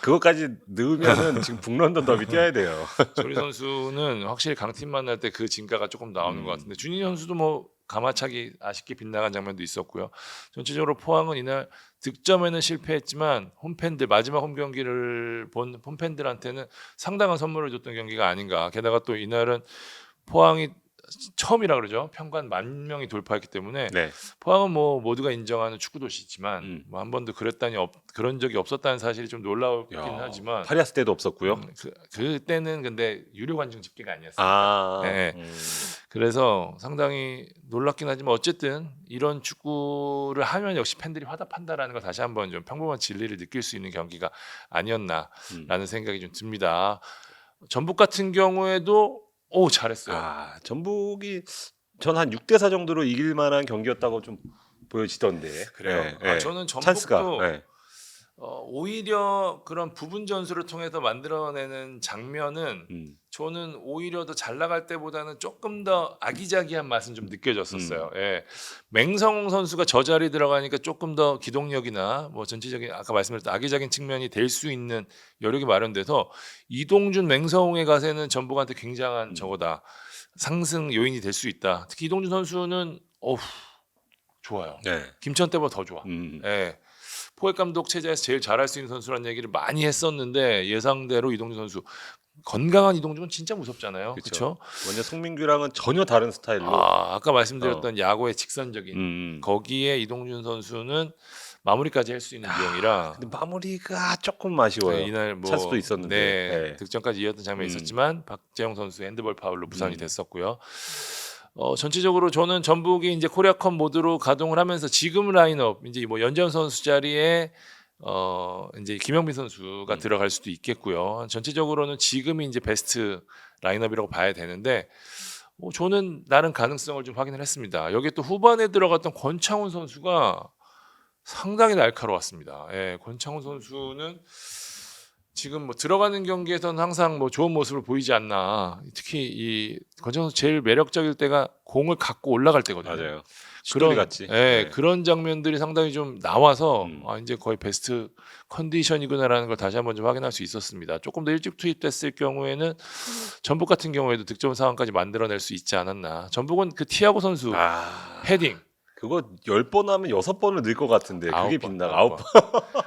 Speaker 1: 그것까지 넣으면은 지금 북런던 더비 뛰어야 돼요.
Speaker 2: 조리 선수는 확실히 강팀 만날 때 그 진가가 조금 나오는 것 같은데 준희 선수도 뭐 가마차기 아쉽게 빗나간 장면도 있었고요. 전체적으로 포항은 이날 득점에는 실패했지만 홈팬들 마지막 홈 경기를 본 홈팬들한테는 상당한 선물을 줬던 경기가 아닌가. 게다가 또 이날은 포항이 처음이라 그러죠. 평관 10,000명이 돌파했기 때문에
Speaker 1: 네.
Speaker 2: 포항은 뭐 모두가 인정하는 축구 도시지만
Speaker 1: 음.
Speaker 2: 한 번도 그런 적이 없었다는 사실이 좀 놀라웠긴 하지만
Speaker 1: 파리아스 때도 없었고요.
Speaker 2: 그때는 근데 유료 관중 집계가 아니었으니까.
Speaker 1: 아,
Speaker 2: 네. 그래서 상당히 놀랍긴 하지만 어쨌든 이런 축구를 하면 역시 팬들이 화답한다라는 걸 다시 한번 좀 평범한 진리를 느낄 수 있는 경기가 아니었나라는 생각이 좀 듭니다. 전북 같은 경우에도 잘했어요.
Speaker 1: 전북이 전 한 6대4 정도로 이길 만한 경기였다고 좀 보여지던데.
Speaker 2: 그래요?
Speaker 1: 네,
Speaker 2: 저는
Speaker 1: 찬스가.
Speaker 2: 전북도
Speaker 1: 네.
Speaker 2: 오히려 그런 부분 전술을 통해서 만들어내는 장면은 저는 오히려 더 잘 나갈 때보다는 조금 더 아기자기한 맛은 좀 느껴졌었어요. 예. 맹성홍 선수가 저 자리 들어가니까 조금 더 기동력이나 뭐 전체적인 아까 말씀드렸던 아기자기한 측면이 될 수 있는 여력이 마련돼서 이동준, 맹성홍의 가세는 전북한테 굉장한 저거다. 상승 요인이 될 수 있다. 특히 이동준 선수는 좋아요.
Speaker 1: 네.
Speaker 2: 김천 때보다 더 좋아. 예. 포획 감독 체제에서 제일 잘할 수 있는 선수라는 얘기를 많이 했었는데 예상대로 이동준 선수 건강한 이동준은 진짜 무섭잖아요. 그렇죠?
Speaker 1: 먼저 송민규랑은 전혀 다른 스타일로.
Speaker 2: 아까 말씀드렸던 야구의 직선적인 거기에 이동준 선수는 마무리까지 할 수 있는 유형이라
Speaker 1: 근데 마무리가 조금 아쉬워요.
Speaker 2: 네, 이날 뭐
Speaker 1: 찬스도 있었는데. 네.
Speaker 2: 득점까지 이었던 장면이 있었지만 박재영 선수 핸드볼 파울로 무산이 됐었고요. 전체적으로 저는 전북이 이제 코리아컵 모드로 가동을 하면서 지금 라인업 이제 뭐 연재현 선수 자리에 이제 김영민 선수가 들어갈 수도 있겠고요. 전체적으로는 지금이 이제 베스트 라인업이라고 봐야 되는데 저는 나름 가능성을 좀 확인을 했습니다. 여기에 또 후반에 들어갔던 권창훈 선수가 상당히 날카로웠습니다. 예, 권창훈 선수는 지금 뭐 들어가는 경기에서는 항상 뭐 좋은 모습을 보이지 않나. 특히 이 권창훈 선수 제일 매력적일 때가 공을 갖고 올라갈 때거든요.
Speaker 1: 맞아요.
Speaker 2: 그런
Speaker 1: 같이.
Speaker 2: 그런 장면들이 상당히 좀 나와서 이제 거의 베스트 컨디션이구나라는 걸 다시 한번 좀 확인할 수 있었습니다. 조금 더 일찍 투입됐을 경우에는 전북 같은 경우에도 득점 상황까지 만들어낼 수 있지 않았나. 전북은 그 티아고 선수 헤딩
Speaker 1: 그거 10번 하면 6번을 넣을 것 같은데 그게 빗나가 9번.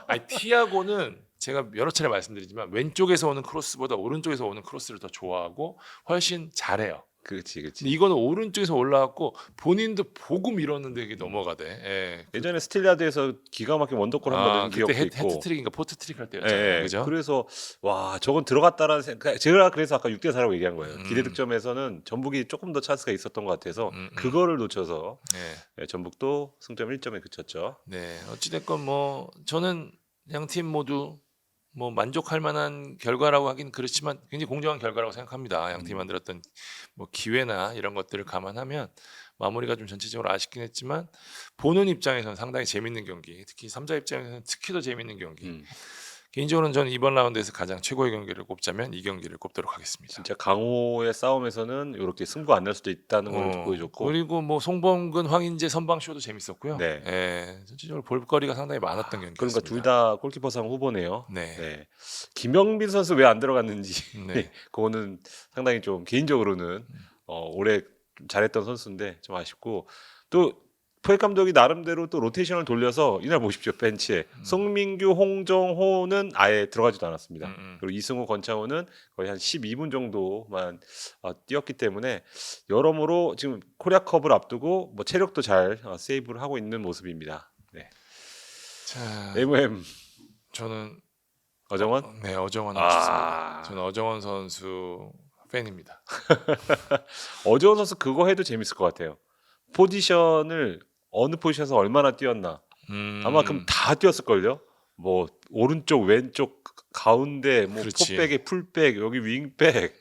Speaker 2: 아니 티아고는 제가 여러 차례 말씀드리지만 왼쪽에서 오는 크로스보다 오른쪽에서 오는 크로스를 더 좋아하고 훨씬 잘해요.
Speaker 1: 그렇지.
Speaker 2: 근데 이거는 오른쪽에서 올라왔고 본인도 보고 밀었는데 이게 넘어가대. 예.
Speaker 1: 예전에 스틸리아드에서 기가 막힌 원더골 한번 넣은 기억도
Speaker 2: 그때
Speaker 1: 있고.
Speaker 2: 헤트트릭인가 포트트릭 할 때였잖아요. 그죠?
Speaker 1: 그래서 와 저건 들어갔다라는 생각. 제가 그래서 아까 6대4라고 얘기한 거예요. 기대 득점에서는 전북이 조금 더 찬스가 있었던 것 같아서 그거를 놓쳐서 전북도 승점 1점에 그쳤죠.
Speaker 2: 네, 어찌됐건 뭐 저는 양 팀 모두 뭐 만족할 만한 결과라고 하긴 그렇지만 굉장히 공정한 결과라고 생각합니다. 양 팀이 만들었던 뭐 기회나 이런 것들을 감안하면 마무리가 좀 전체적으로 아쉽긴 했지만 보는 입장에서는 상당히 재밌는 경기, 특히 3자 입장에서는 특히 더 재밌는 경기. 개인적으로는 저는 이번 라운드에서 가장 최고의 경기를 꼽자면 이 경기를 꼽도록 하겠습니다.
Speaker 1: 진짜 강호의 싸움에서는 이렇게 승부 안 날 수도 있다는 걸 보여줬고
Speaker 2: 그리고 뭐 송범근, 황인재 선방쇼도 재밌었고요.
Speaker 1: 네.
Speaker 2: 전체적으로 볼거리가 상당히 많았던 경기였습니다.
Speaker 1: 그러니까 둘 다 골키퍼상 후보네요.
Speaker 2: 네.
Speaker 1: 김영빈 선수 왜 안 들어갔는지
Speaker 2: 네.
Speaker 1: 그거는 상당히 좀 개인적으로는 올해 좀 잘했던 선수인데 좀 아쉽고 또 포획 감독이 나름대로 또 로테이션을 돌려서 이날 보십시오. 벤치에 송민규, 홍정호는 아예 들어가지도 않았습니다. 그리고 이승우, 권창훈은 거의 한 12분 정도만 뛰었기 때문에 여러모로 지금 코리아컵을 앞두고 뭐 체력도 잘 세이브를 하고 있는 모습입니다. 네.
Speaker 2: 자,
Speaker 1: MM
Speaker 2: 저는
Speaker 1: 어정원?
Speaker 2: 네, 어정원 하셨습니다. 저는 어정원 선수 팬입니다.
Speaker 1: 어정원 선수 그거 해도 재밌을 것 같아요. 포지션을 어느 포지션에서 얼마나 뛰었나. 아마 그럼 다 뛰었을걸요. 뭐 오른쪽, 왼쪽, 가운데, 뭐
Speaker 2: 그렇지.
Speaker 1: 포백에 풀백, 여기 윙백.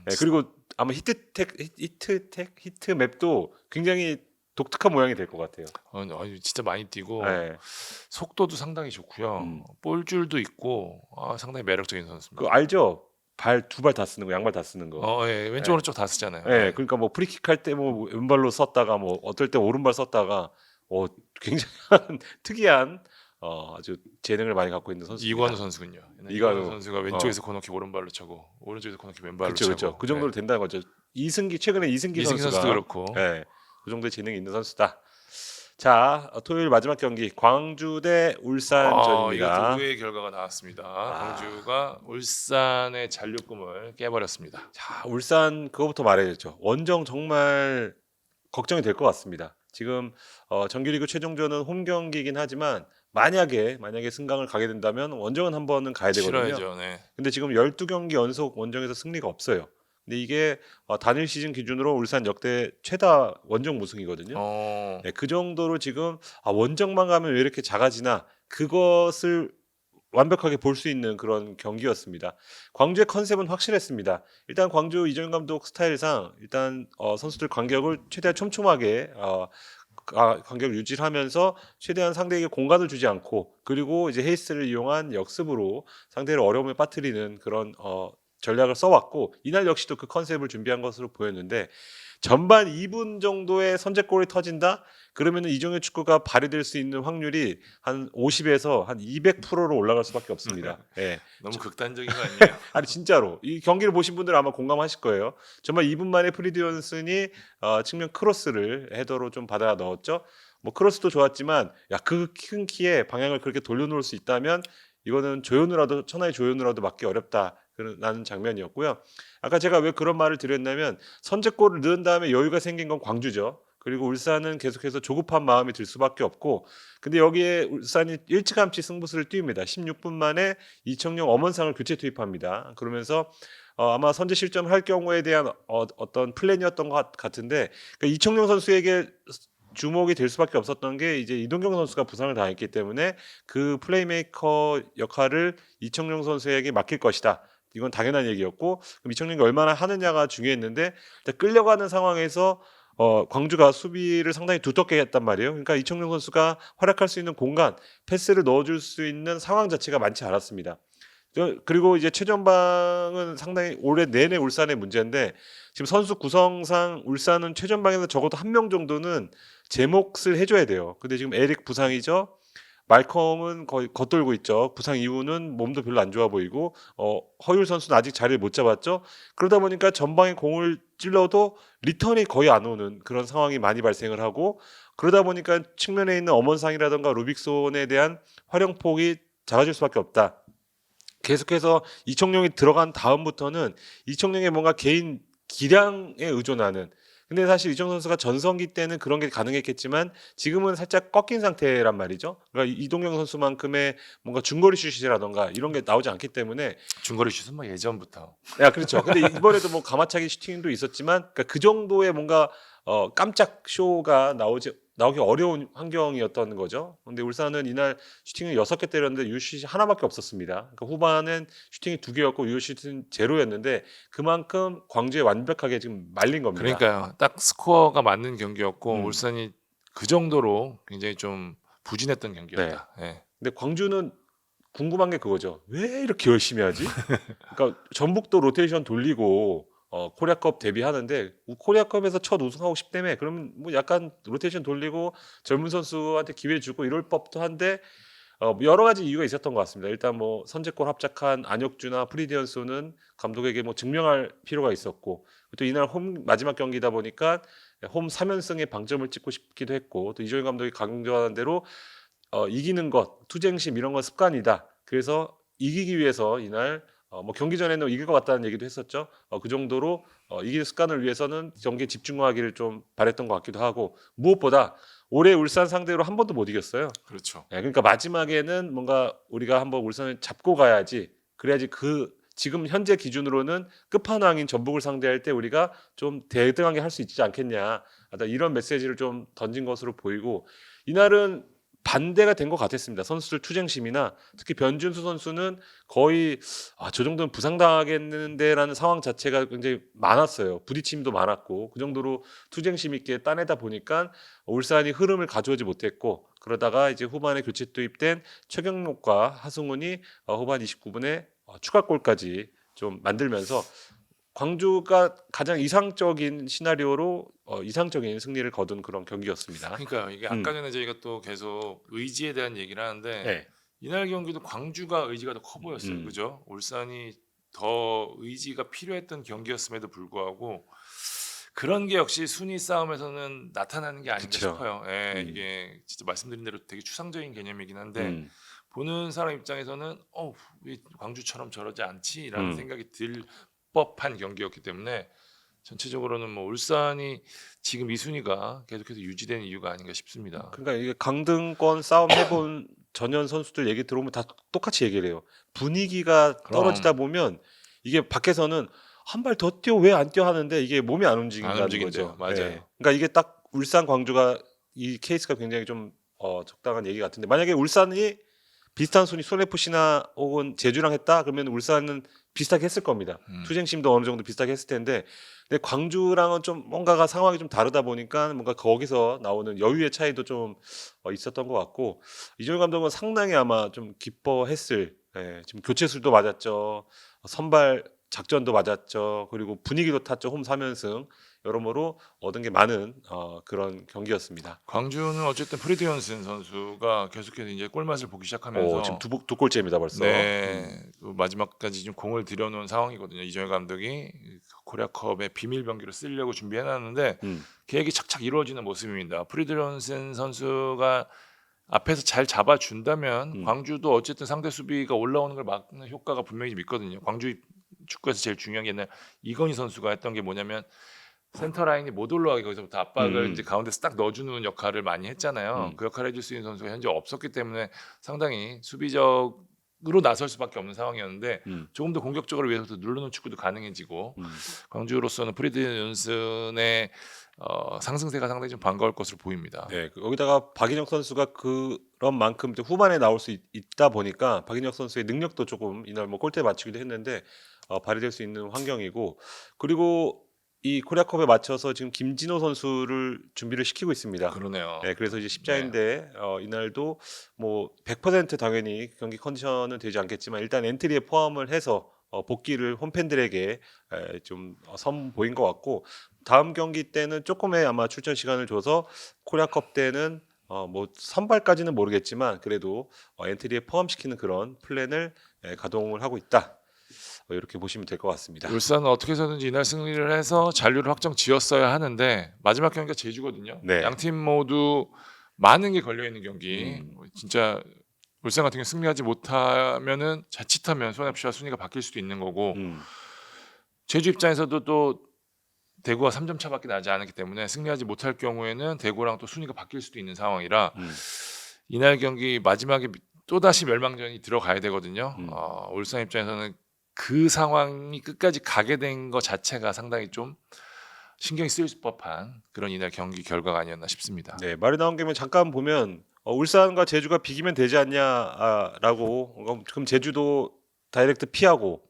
Speaker 1: 네, 그리고 아마 히트 맵도 굉장히 독특한 모양이 될 것 같아요.
Speaker 2: 진짜 많이 뛰고
Speaker 1: 네.
Speaker 2: 속도도 상당히 좋고요. 볼줄도 있고 상당히 매력적인 선수입니다.
Speaker 1: 그 알죠? 두 발 다 쓰는 거, 양발 다 쓰는 거.
Speaker 2: 왼쪽 오른쪽 다 쓰잖아요.
Speaker 1: 네, 그러니까 뭐 프리킥 할 때 뭐 왼발로 썼다가 뭐 어떨 때 오른발 썼다가 굉장한 특이한 아주 재능을 많이 갖고 있는 선수입니다.
Speaker 2: 이관우 선수군요. 이관우 선수가 왼쪽에서 코너킥 오른발로 차고 오른쪽에서 코너킥 왼발로 차고.
Speaker 1: 그렇죠. 그 정도로 된다는 거죠. 최근에 이승기 선수가
Speaker 2: 선수도 그렇고.
Speaker 1: 네, 그 정도의 재능이 있는 선수다. 자, 토요일 마지막 경기 광주 대
Speaker 2: 이것도
Speaker 1: 울산전입니다.
Speaker 2: 의외의 결과가 나왔습니다.
Speaker 1: 아.
Speaker 2: 광주가 울산의 잔류꿈을 깨버렸습니다.
Speaker 1: 자, 울산 그거부터 말해야죠. 원정 정말 걱정이 될 것 같습니다. 지금 정규리그 최종전은 홈 경기이긴 하지만 만약에 승강을 가게 된다면 원정은 한 번은 가야 되거든요.
Speaker 2: 치러야죠. 네.
Speaker 1: 근데 지금 12경기 연속 원정에서 승리가 없어요. 근데 이게 단일 시즌 기준으로 울산 역대 최다 원정 무승이거든요.
Speaker 2: 어,
Speaker 1: 네, 그 정도로 지금 원정만 가면 왜 이렇게 작아지나 그것을 완벽하게 볼 수 있는 그런 경기였습니다. 광주의 컨셉은 확실했습니다. 일단 광주 이정현 감독 스타일상 일단 선수들 간격을 최대한 촘촘하게 간격을 유지하면서 최대한 상대에게 공간을 주지 않고 그리고 이제 헤이스를 이용한 역습으로 상대를 어려움에 빠뜨리는 그런 전략을 써왔고 이날 역시도 그 컨셉을 준비한 것으로 보였는데 전반 2분 정도에 선제골이 터진다? 그러면은 이종의 축구가 발휘될 수 있는 확률이 한 50에서 한 200%로 올라갈 수밖에 없습니다. 예.
Speaker 2: 너무 극단적인 거 아니에요?
Speaker 1: 아니 진짜로 이 경기를 보신 분들 아마 공감하실 거예요. 정말 2분 만에 프리디언슨이 측면 크로스를 헤더로 좀 받아 넣었죠. 뭐 크로스도 좋았지만 야 그 큰 키에 방향을 그렇게 돌려놓을 수 있다면 이거는 조연우라도 천하의 조연우라도 막기 어렵다. 라는 장면이었고요. 아까 제가 왜 그런 말을 드렸냐면 선제골을 넣은 다음에 여유가 생긴 건 광주죠. 그리고 울산은 계속해서 조급한 마음이 들 수밖에 없고 근데 여기에 울산이 일찌감치 승부수를 띄웁니다. 16분 만에 이청용 엄원상을 교체 투입합니다. 그러면서 아마 선제 실점을 할 경우에 대한 어떤 플랜이었던 것 같은데 그러니까 이청용 선수에게 주목이 될 수밖에 없었던 게 이제 이동경 선수가 부상을 당했기 때문에 그 플레이메이커 역할을 이청용 선수에게 맡길 것이다. 이건 당연한 얘기였고 그럼 이청용이 얼마나 하느냐가 중요했는데 일단 끌려가는 상황에서 광주가 수비를 상당히 두텁게 했단 말이에요. 그러니까 이청용 선수가 활약할 수 있는 공간, 패스를 넣어줄 수 있는 상황 자체가 많지 않았습니다. 그리고 이제 최전방은 상당히 올해 내내 울산의 문제인데 지금 선수 구성상 울산은 최전방에서 적어도 한 명 정도는 제 몫을 해줘야 돼요. 근데 지금 에릭 부상이죠. 말컴은 거의 겉돌고 있죠. 부상 이후는 몸도 별로 안 좋아 보이고 허율 선수는 아직 자리를 못 잡았죠. 그러다 보니까 전방에 공을 찔러도 리턴이 거의 안 오는 그런 상황이 많이 발생을 하고 그러다 보니까 측면에 있는 엄원상이라든가 루빅손에 대한 활용폭이 작아질 수밖에 없다. 계속해서 이청용이 들어간 다음부터는 이청용의 뭔가 개인 기량에 의존하는 근데 사실 이청 선수가 전성기 때는 그런 게 가능했겠지만 지금은 살짝 꺾인 상태란 말이죠. 그러니까 이동경 선수만큼의 뭔가 중거리 슛이라던가 이런 게 나오지 않기 때문에
Speaker 2: 중거리 슛은 뭐 예전부터.
Speaker 1: 야 그렇죠. 근데 이번에도 뭐 가마차기 슈팅도 있었지만 그러니까 그 정도의 뭔가 깜짝 쇼가 나오기 어려운 환경이었던 거죠. 근데 울산은 이날 슈팅을 6개 때렸는데 유슛이 하나밖에 없었습니다. 그러니까 후반엔 슈팅이 2개였고 유슛은 제로였는데 그만큼 광주에 완벽하게 지금 말린 겁니다.
Speaker 2: 그러니까요. 딱 스코어가 맞는 경기였고
Speaker 1: 음.
Speaker 2: 울산이 그 정도로 굉장히 좀 부진했던 경기였다. 예.
Speaker 1: 근데 광주는 궁금한 게 그거죠. 왜 이렇게 열심히 하지? 그러니까 전북도 로테이션 돌리고 코리아컵 데뷔하는데 코리아컵에서 첫 우승하고 싶다며 그러면 뭐 약간 로테이션 돌리고 젊은 선수한테 기회 주고 이럴 법도 한데 여러 가지 이유가 있었던 것 같습니다. 일단 뭐 선제골 합작한 안혁주나 프리디언스는 감독에게 뭐 증명할 필요가 있었고 또 이날 홈 마지막 경기다 보니까 홈 3연승에 방점을 찍고 싶기도 했고 또 이종현 감독이 강조하는 대로 이기는 것, 투쟁심 이런 건 습관이다. 그래서 이기기 위해서 이날 뭐 경기 전에는 이길 것 같다는 얘기도 했었죠. 그 정도로 이기는 습관을 위해서는 경기에 집중하기를 좀 바랬던 것 같기도 하고 무엇보다 올해 울산 상대로 한 번도 못 이겼어요.
Speaker 2: 그렇죠.
Speaker 1: 그러니까 마지막에는 뭔가 우리가 한번 울산을 잡고 가야지. 그래야지 그 지금 현재 기준으로는 끝판왕인 전북을 상대할 때 우리가 좀 대등하게 할 수 있지 않겠냐. 이런 메시지를 좀 던진 것으로 보이고 이날은 반대가 된 것 같았습니다. 선수들 투쟁심이나 특히 변준수 선수는 거의 저 정도는 부상당하겠는데라는 상황 자체가 굉장히 많았어요. 부딪힘도 많았고 그 정도로 투쟁심 있게 따내다 보니까 울산이 흐름을 가져오지 못했고 그러다가 이제 후반에 교체 투입된 최경록과 하승훈이 후반 29분에 추가골까지 좀 만들면서 광주가 가장 이상적인 시나리오로 이상적인 승리를 거둔 그런 경기였습니다.
Speaker 2: 그러니까 이게 아까 전에 저희가 또 계속 의지에 대한 얘기를 하는데
Speaker 1: 네.
Speaker 2: 이날 경기도 광주가 의지가 더 커 보였어요. 그죠? 울산이 더 의지가 필요했던 경기였음에도 불구하고 그런 게 역시 순위 싸움에서는 나타나는 게 아닌가
Speaker 1: 그쵸.
Speaker 2: 싶어요. 예,
Speaker 1: 음.
Speaker 2: 이게 진짜 말씀드린 대로 되게 추상적인 개념이긴 한데
Speaker 1: 음.
Speaker 2: 보는 사람 입장에서는 왜 광주처럼 저러지 않지라는
Speaker 1: 음.
Speaker 2: 생각이 들 법한 경기였기 때문에 전체적으로는 뭐 울산이 지금 이 순위가 계속해서 유지되는 이유가 아닌가 싶습니다.
Speaker 1: 그러니까 이게 강등권 싸움 해본 전현 선수들 얘기 들어보면 다 똑같이 얘기를 해요. 분위기가 떨어지다
Speaker 2: 그럼
Speaker 1: 보면 이게 밖에서는 한 발 더 뛰어 왜 안 뛰어 하는데 이게 몸이 안
Speaker 2: 안
Speaker 1: 움직인다는
Speaker 2: 움직인대요.
Speaker 1: 거죠. 예.
Speaker 2: 맞아요.
Speaker 1: 그러니까 이게 딱 울산 광주가 이 케이스가 굉장히 좀 적당한 얘기 같은데 만약에 울산이 비슷한 순위 손해푸시나 혹은 제주랑 했다 그러면 울산은 비슷하게 했을 겁니다.
Speaker 2: 음.
Speaker 1: 투쟁심도 어느 정도 비슷하게 했을 텐데 근데 광주랑은 좀 뭔가가 상황이 좀 다르다 보니까 뭔가 거기서 나오는 여유의 차이도 좀 있었던 것 같고 이정현 감독은 상당히 아마 좀 기뻐했을 지금 교체술도 맞았죠. 선발 작전도 맞았죠. 그리고 분위기도 탔죠. 홈 3연승 여러모로 얻은 게 많은 그런 경기였습니다.
Speaker 2: 광주는 어쨌든 프리드 연슨 선수가 계속해서 이제 골맛을 보기
Speaker 1: 지금
Speaker 2: 시작하면서
Speaker 1: 두 골째입니다 벌써.
Speaker 2: 네, 그 마지막까지 좀 공을 들여놓은 상황이거든요. 이정현 감독이 코리아컵의 비밀 병기로 쓰려고 준비해놨는데
Speaker 1: 음.
Speaker 2: 계획이 착착 이루어지는 모습입니다. 프리드 연슨 선수가 앞에서 잘 잡아준다면
Speaker 1: 음.
Speaker 2: 광주도 어쨌든 상대 수비가 올라오는 걸 막는 효과가 분명히 좀 있거든요. 광주 축구에서 제일 중요한 게 옛날 이건희 선수가 했던 게 뭐냐면 센터 라인이 못 올라가게 거기서부터 압박을 이제
Speaker 1: 음.
Speaker 2: 가운데서 딱 넣어주는 역할을 많이 했잖아요.
Speaker 1: 음.
Speaker 2: 그 역할을 해줄 수 있는 선수가 현재 없었기 때문에 상당히 수비적으로 나설 수밖에 없는 상황이었는데
Speaker 1: 음.
Speaker 2: 조금 더 공격적으로 위해서 누르는 축구도 가능해지고
Speaker 1: 음.
Speaker 2: 광주로서는 프리드 연슨의 상승세가 상당히 좀 반가울 것으로 보입니다.
Speaker 1: 네, 여기다가 박인혁 선수가 그런 만큼 좀 후반에 나올 수 있다 보니까 박인혁 선수의 능력도 조금 이날 뭐 골대 맞추기도 했는데 발휘될 수 있는 환경이고 그리고 이 코리아컵에 맞춰서 지금 김진호 선수를 준비를 시키고 있습니다.
Speaker 2: 그러네요.
Speaker 1: 네, 그래서 이제
Speaker 2: 네.
Speaker 1: 십자인대 이날도 뭐 100% 당연히 경기 컨디션은 되지 않겠지만 일단 엔트리에 포함을 해서 복귀를 홈팬들에게 좀 선보인 것 같고 다음 경기 때는 조금의 아마 출전 시간을 줘서 코리아컵 때는 뭐 선발까지는 모르겠지만 그래도 엔트리에 포함시키는 그런 플랜을 가동을 하고 있다. 이렇게 보시면 될 것 같습니다.
Speaker 2: 울산은 어떻게 해서든지 이날 승리를 해서 잔류를 확정 지었어야 하는데 마지막 경기가 제주거든요.
Speaker 1: 네.
Speaker 2: 양 팀 모두 많은 게 걸려 있는 경기.
Speaker 1: 음.
Speaker 2: 진짜 울산 같은 경우 승리하지 못하면은 자칫하면 손해피와 순위가 바뀔 수도 있는 거고
Speaker 1: 음.
Speaker 2: 제주 입장에서도 또 대구가 3점 차밖에 나지 않았기 때문에 승리하지 못할 경우에는 대구랑 또 순위가 바뀔 수도 있는 상황이라
Speaker 1: 음.
Speaker 2: 이날 경기 마지막에 또 다시 멸망전이 들어가야 되거든요.
Speaker 1: 음.
Speaker 2: 울산 입장에서는 그 상황이 끝까지 가게 된 것 자체가 상당히 좀 신경이 쓰일 법한 그런 이날 경기 결과가 아니었나 싶습니다.
Speaker 1: 네, 말이 나온 김에 잠깐 보면 울산과 제주가 비기면 되지 않냐라고 그럼 제주도 다이렉트 피하고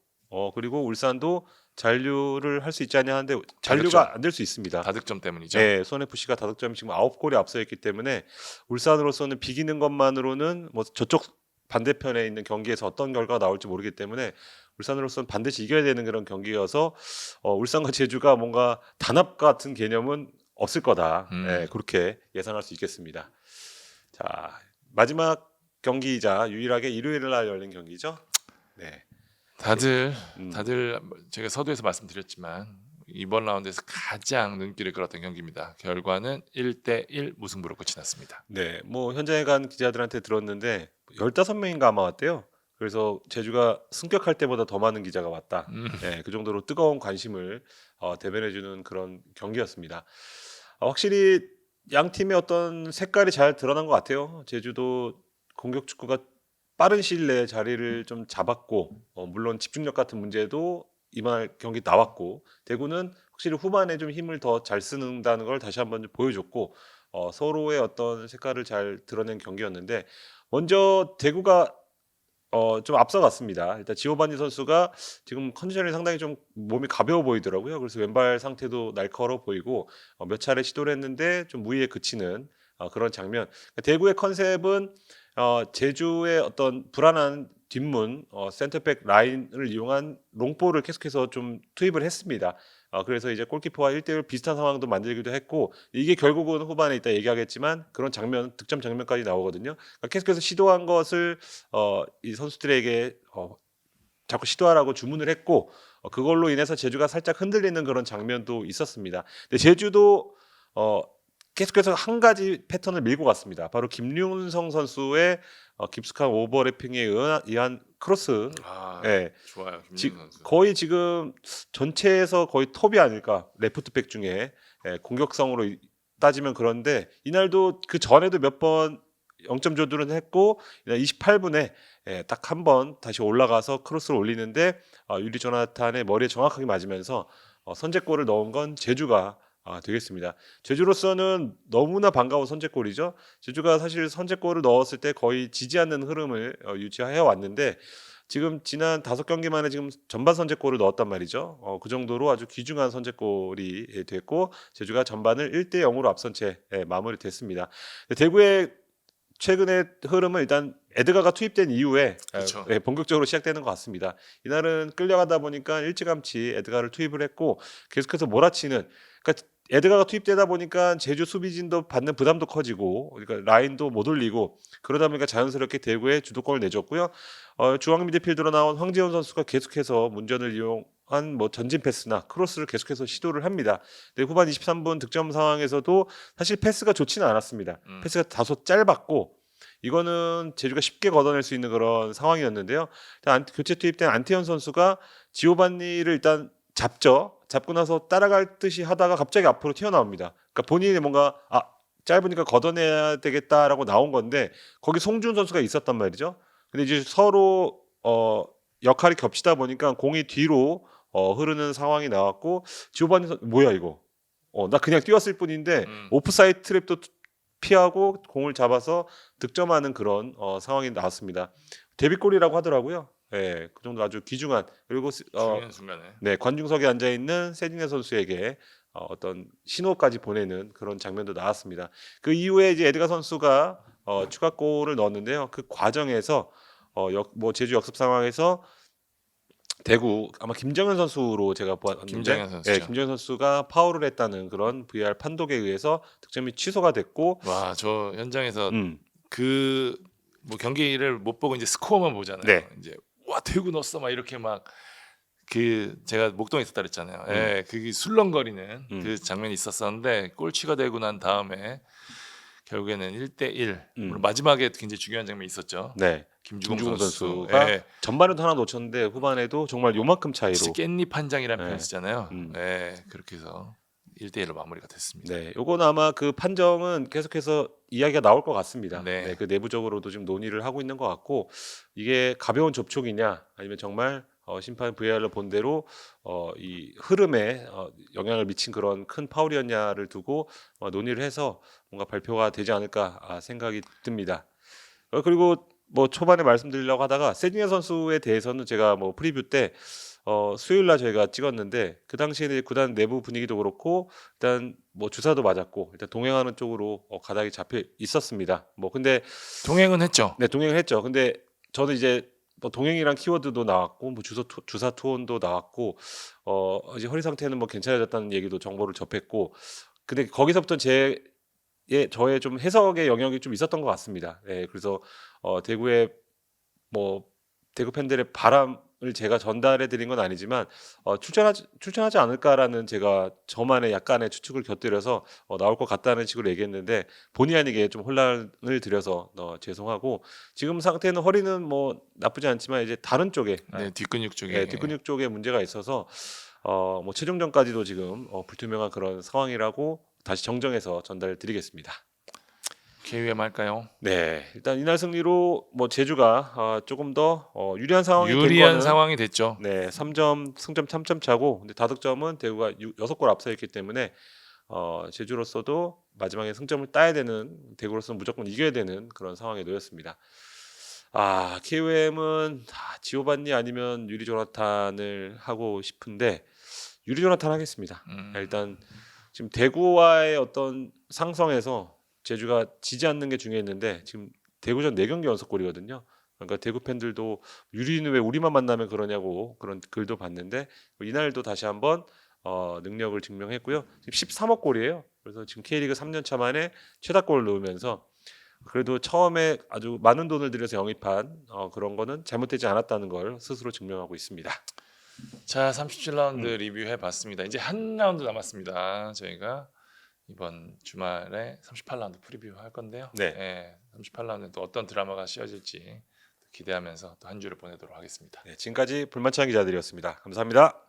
Speaker 1: 그리고 울산도 잔류를 할 수 있지 않냐 하는데 잔류가 안 될 수 있습니다.
Speaker 2: 다득점 때문이죠.
Speaker 1: 네, 손FC가 다득점이 지금 9골에 앞서 있기 때문에 울산으로서는 비기는 것만으로는 뭐 저쪽 반대편에 있는 경기에서 어떤 결과가 나올지 모르기 때문에 울산으로서는 반드시 이겨야 되는 그런 경기여서 울산과 제주가 뭔가 단합 같은 개념은 없을 거다. 네, 그렇게 예상할 수 있겠습니다. 자, 마지막 경기이자 유일하게 일요일 날 열린 경기죠. 네.
Speaker 2: 다들
Speaker 1: 음.
Speaker 2: 제가 서두에서 말씀드렸지만 이번 라운드에서 가장 눈길을 끌었던 경기입니다. 결과는 1대1 무승부로 끝이 났습니다.
Speaker 1: 네, 뭐 현장에 간 기자들한테 들었는데 15명인가 아마 왔대요. 그래서 제주가 승격할 때보다 더 많은 기자가 왔다. 네, 그 정도로 뜨거운 관심을 대변해주는 그런 경기였습니다. 확실히 양 팀의 어떤 색깔이 잘 드러난 것 같아요. 제주도 공격 축구가 빠른 시일 내에 자리를 좀 잡았고 물론 집중력 같은 문제도 이번 경기 나왔고 대구는 확실히 후반에 좀 힘을 더 잘 쓰는다는 걸 다시 한번 좀 보여줬고 서로의 어떤 색깔을 잘 드러낸 경기였는데 먼저 대구가 좀 앞서갔습니다. 일단 지오바니 선수가 지금 컨디션이 상당히 좀 몸이 가벼워 보이더라고요. 그래서 왼발 상태도 날카로워 보이고 몇 차례 시도를 했는데 좀 무의에 그치는 그런 장면. 그러니까 대구의 컨셉은 제주의 어떤 불안한 뒷문 센터백 라인을 이용한 롱볼을 계속해서 좀 투입을 했습니다. 그래서 이제 골키퍼와 1대1 비슷한 상황도 만들기도 했고 이게 결국은 후반에 이따 얘기하겠지만 그런 장면 득점 장면까지 나오거든요. 그러니까 계속해서 시도한 것을 이 선수들에게 자꾸 시도하라고 주문을 했고 그걸로 인해서 제주가 살짝 흔들리는 그런 장면도 있었습니다. 근데 제주도 계속해서 한 가지 패턴을 밀고 갔습니다. 바로 김윤성 선수의 깊숙한 오버래핑에 의한 크로스.
Speaker 2: 아,
Speaker 1: 예.
Speaker 2: 좋아요.
Speaker 1: 지,
Speaker 2: 김민우 선수.
Speaker 1: 거의 지금 전체에서 거의 톱이 아닐까. 레프트백 중에 공격성으로 따지면 그런데 이날도 그 전에도 몇 번 0점 조절은 했고 이날 28분에 딱 한 번 다시 올라가서 크로스를 올리는데 유리 조나탄의 머리에 정확하게 맞으면서 선제골을 넣은 건 제주가 되겠습니다. 제주로서는 너무나 반가운 선제골이죠. 제주가 사실 선제골을 넣었을 때 거의 지지 않는 흐름을 유지해 왔는데 지금 지난 5경기 만에 지금 전반 선제골을 넣었단 말이죠. 그 정도로 아주 귀중한 선제골이 됐고 제주가 전반을 1대 0으로 앞선 채 마무리됐습니다. 대구의 최근의 흐름은 일단 에드가가 투입된 이후에
Speaker 2: 그쵸.
Speaker 1: 본격적으로 시작되는 것 같습니다. 이날은 끌려가다 보니까 일찌감치 에드가를 투입을 했고 계속해서 몰아치는, 그러니까 에드가가 투입되다 보니까 제주 수비진도 받는 부담도 커지고 그러니까 라인도 못 올리고 그러다 보니까 자연스럽게 대구에 주도권을 내줬고요. 중앙 미드필더로 나온 황재훈 선수가 계속해서 문전을 이용한 뭐 전진 패스나 크로스를 계속해서 시도를 합니다. 근데 후반 23분 득점 상황에서도 사실 패스가 좋지는 않았습니다. 패스가 다소 짧았고 이거는 제주가 쉽게 걷어낼 수 있는 그런 상황이었는데요. 일단 교체 투입된 안태현 선수가 지오반니를 일단 잡고 나서 따라갈 듯이 하다가 갑자기 앞으로 튀어나옵니다. 그러니까 본인이 뭔가 짧으니까 걷어내야 되겠다라고 나온 건데 거기 송준 선수가 있었단 말이죠. 근데 이제 서로 역할이 겹치다 보니까 공이 뒤로 흐르는 상황이 나왔고 지오반니 뭐야 이거? 나 그냥 뛰었을 뿐인데 오프사이드 트랩도 피하고 공을 잡아서 득점하는 그런 상황이 나왔습니다. 데뷔골이라고 하더라고요. 예, 그 정도 아주 귀중한. 그리고
Speaker 2: 중요한 순간에.
Speaker 1: 네, 관중석에 앉아 있는 세징야 선수에게 어떤 신호까지 보내는 그런 장면도 나왔습니다. 그 이후에 이제 에드가 선수가 추가골을 넣었는데요. 그 과정에서 뭐 제주 역습 상황에서 대구 아마 김정현 선수로 제가 보았는데
Speaker 2: 김정현 선수죠.
Speaker 1: 김정현 선수가 파울을 했다는 그런 VAR 판독에 의해서 득점이 취소가 됐고
Speaker 2: 와, 저 현장에서
Speaker 1: 음,
Speaker 2: 그 뭐 경기를 못 보고 이제 스코어만 보잖아요.
Speaker 1: 네.
Speaker 2: 이제 와 대구 넣었어 막 이렇게 막 그 제가 목동에 있었다 그랬잖아요. 예, 그게 술렁거리는 그 장면이 있었었는데 골치가 되고 난 다음에 결국에는 1대1. 물론 마지막에 굉장히 중요한 장면이 있었죠.
Speaker 1: 네.
Speaker 2: 김주공
Speaker 1: 김주공
Speaker 2: 선수.
Speaker 1: 선수가
Speaker 2: 예.
Speaker 1: 전반에도 하나 놓쳤는데 후반에도 정말 요만큼 차이로
Speaker 2: 진짜 깻잎 한 장이라는
Speaker 1: 네.
Speaker 2: 표현 쓰잖아요. 예, 그렇게 해서 1대1로 마무리가 됐습니다.
Speaker 1: 네, 요건 아마 그 판정은 계속해서 이야기가 나올 것 같습니다.
Speaker 2: 네.
Speaker 1: 그 내부적으로도 지금 논의를 하고 있는 것 같고 이게 가벼운 접촉이냐 아니면 정말 심판 VAR로 본 대로 이 흐름에 영향을 미친 그런 큰 파울이었냐를 두고 논의를 해서 뭔가 발표가 되지 않을까 생각이 듭니다. 그리고 뭐 초반에 말씀드리려고 하다가 세징야 선수에 대해서는 제가 뭐 프리뷰 때 수요일 날 저희가 찍었는데 그 당시에는 구단 내부 분위기도 그렇고 일단 뭐 주사도 맞았고 일단 동행하는 쪽으로 가닥이 잡혀 있었습니다. 뭐 근데
Speaker 2: 동행은 했죠.
Speaker 1: 네, 동행을 했죠. 근데 저는 이제 뭐 동행이란 키워드도 나왔고 뭐 주사 투혼도 나왔고 이제 허리 상태는 뭐 괜찮아졌다는 얘기도 정보를 접했고 근데 거기서부터 저의 좀 해석의 영역이 좀 있었던 것 같습니다. 그래서 대구의 뭐 대구 팬들의 바람을 제가 전달해 드린 건 아니지만 출전하지 않을까라는 제가 저만의 약간의 추측을 곁들여서 나올 것 같다는 식으로 얘기했는데 본의 아니게 좀 혼란을 드려서 죄송하고 지금 상태는 허리는 뭐 나쁘지 않지만 이제 다른 쪽에
Speaker 2: 네, 뒷근육 쪽에.
Speaker 1: 뒷근육 쪽에 문제가 있어서 뭐 최종전까지도 지금 불투명한 그런 상황이라고 다시 정정해서 전달드리겠습니다.
Speaker 2: KUM 할까요?
Speaker 1: 네, 일단 이날 승리로 뭐 제주가 조금 더 유리한 상황이 된
Speaker 2: 유리한
Speaker 1: 거는
Speaker 2: 상황이 됐죠.
Speaker 1: 네, 3점 승점 3점 차고 근데 다득점은 대구가 6골 앞서 있기 때문에 제주로서도 마지막에 승점을 따야 되는 대구로서는 무조건 이겨야 되는 그런 상황에 놓였습니다. KOM은 지오반니 아니면 유리 조나탄을 하고 싶은데 유리 조나탄 하겠습니다. 일단 지금 대구와의 어떤 상성에서 제주가 지지 않는 게 중요했는데 지금 대구전 4경기 연속골이거든요. 그러니까 대구 팬들도 유리는 왜 우리만 만나면 그러냐고 그런 글도 봤는데 이날도 다시 한번 능력을 증명했고요. 지금 13억 골이에요. 그래서 지금 K리그 3년 차 만에 최다골을 넣으면서 그래도 처음에 아주 많은 돈을 들여서 영입한 그런 거는 잘못되지 않았다는 걸 스스로 증명하고 있습니다.
Speaker 2: 자, 37라운드 리뷰해 봤습니다. 이제 한 라운드 남았습니다. 저희가 이번 주말에 38라운드 프리뷰 할 건데요.
Speaker 1: 네.
Speaker 2: 38라운드 또 어떤 드라마가 씌워질지 기대하면서 또 한 주를 보내도록 하겠습니다.
Speaker 1: 네, 지금까지 불만찬 기자들이었습니다. 감사합니다.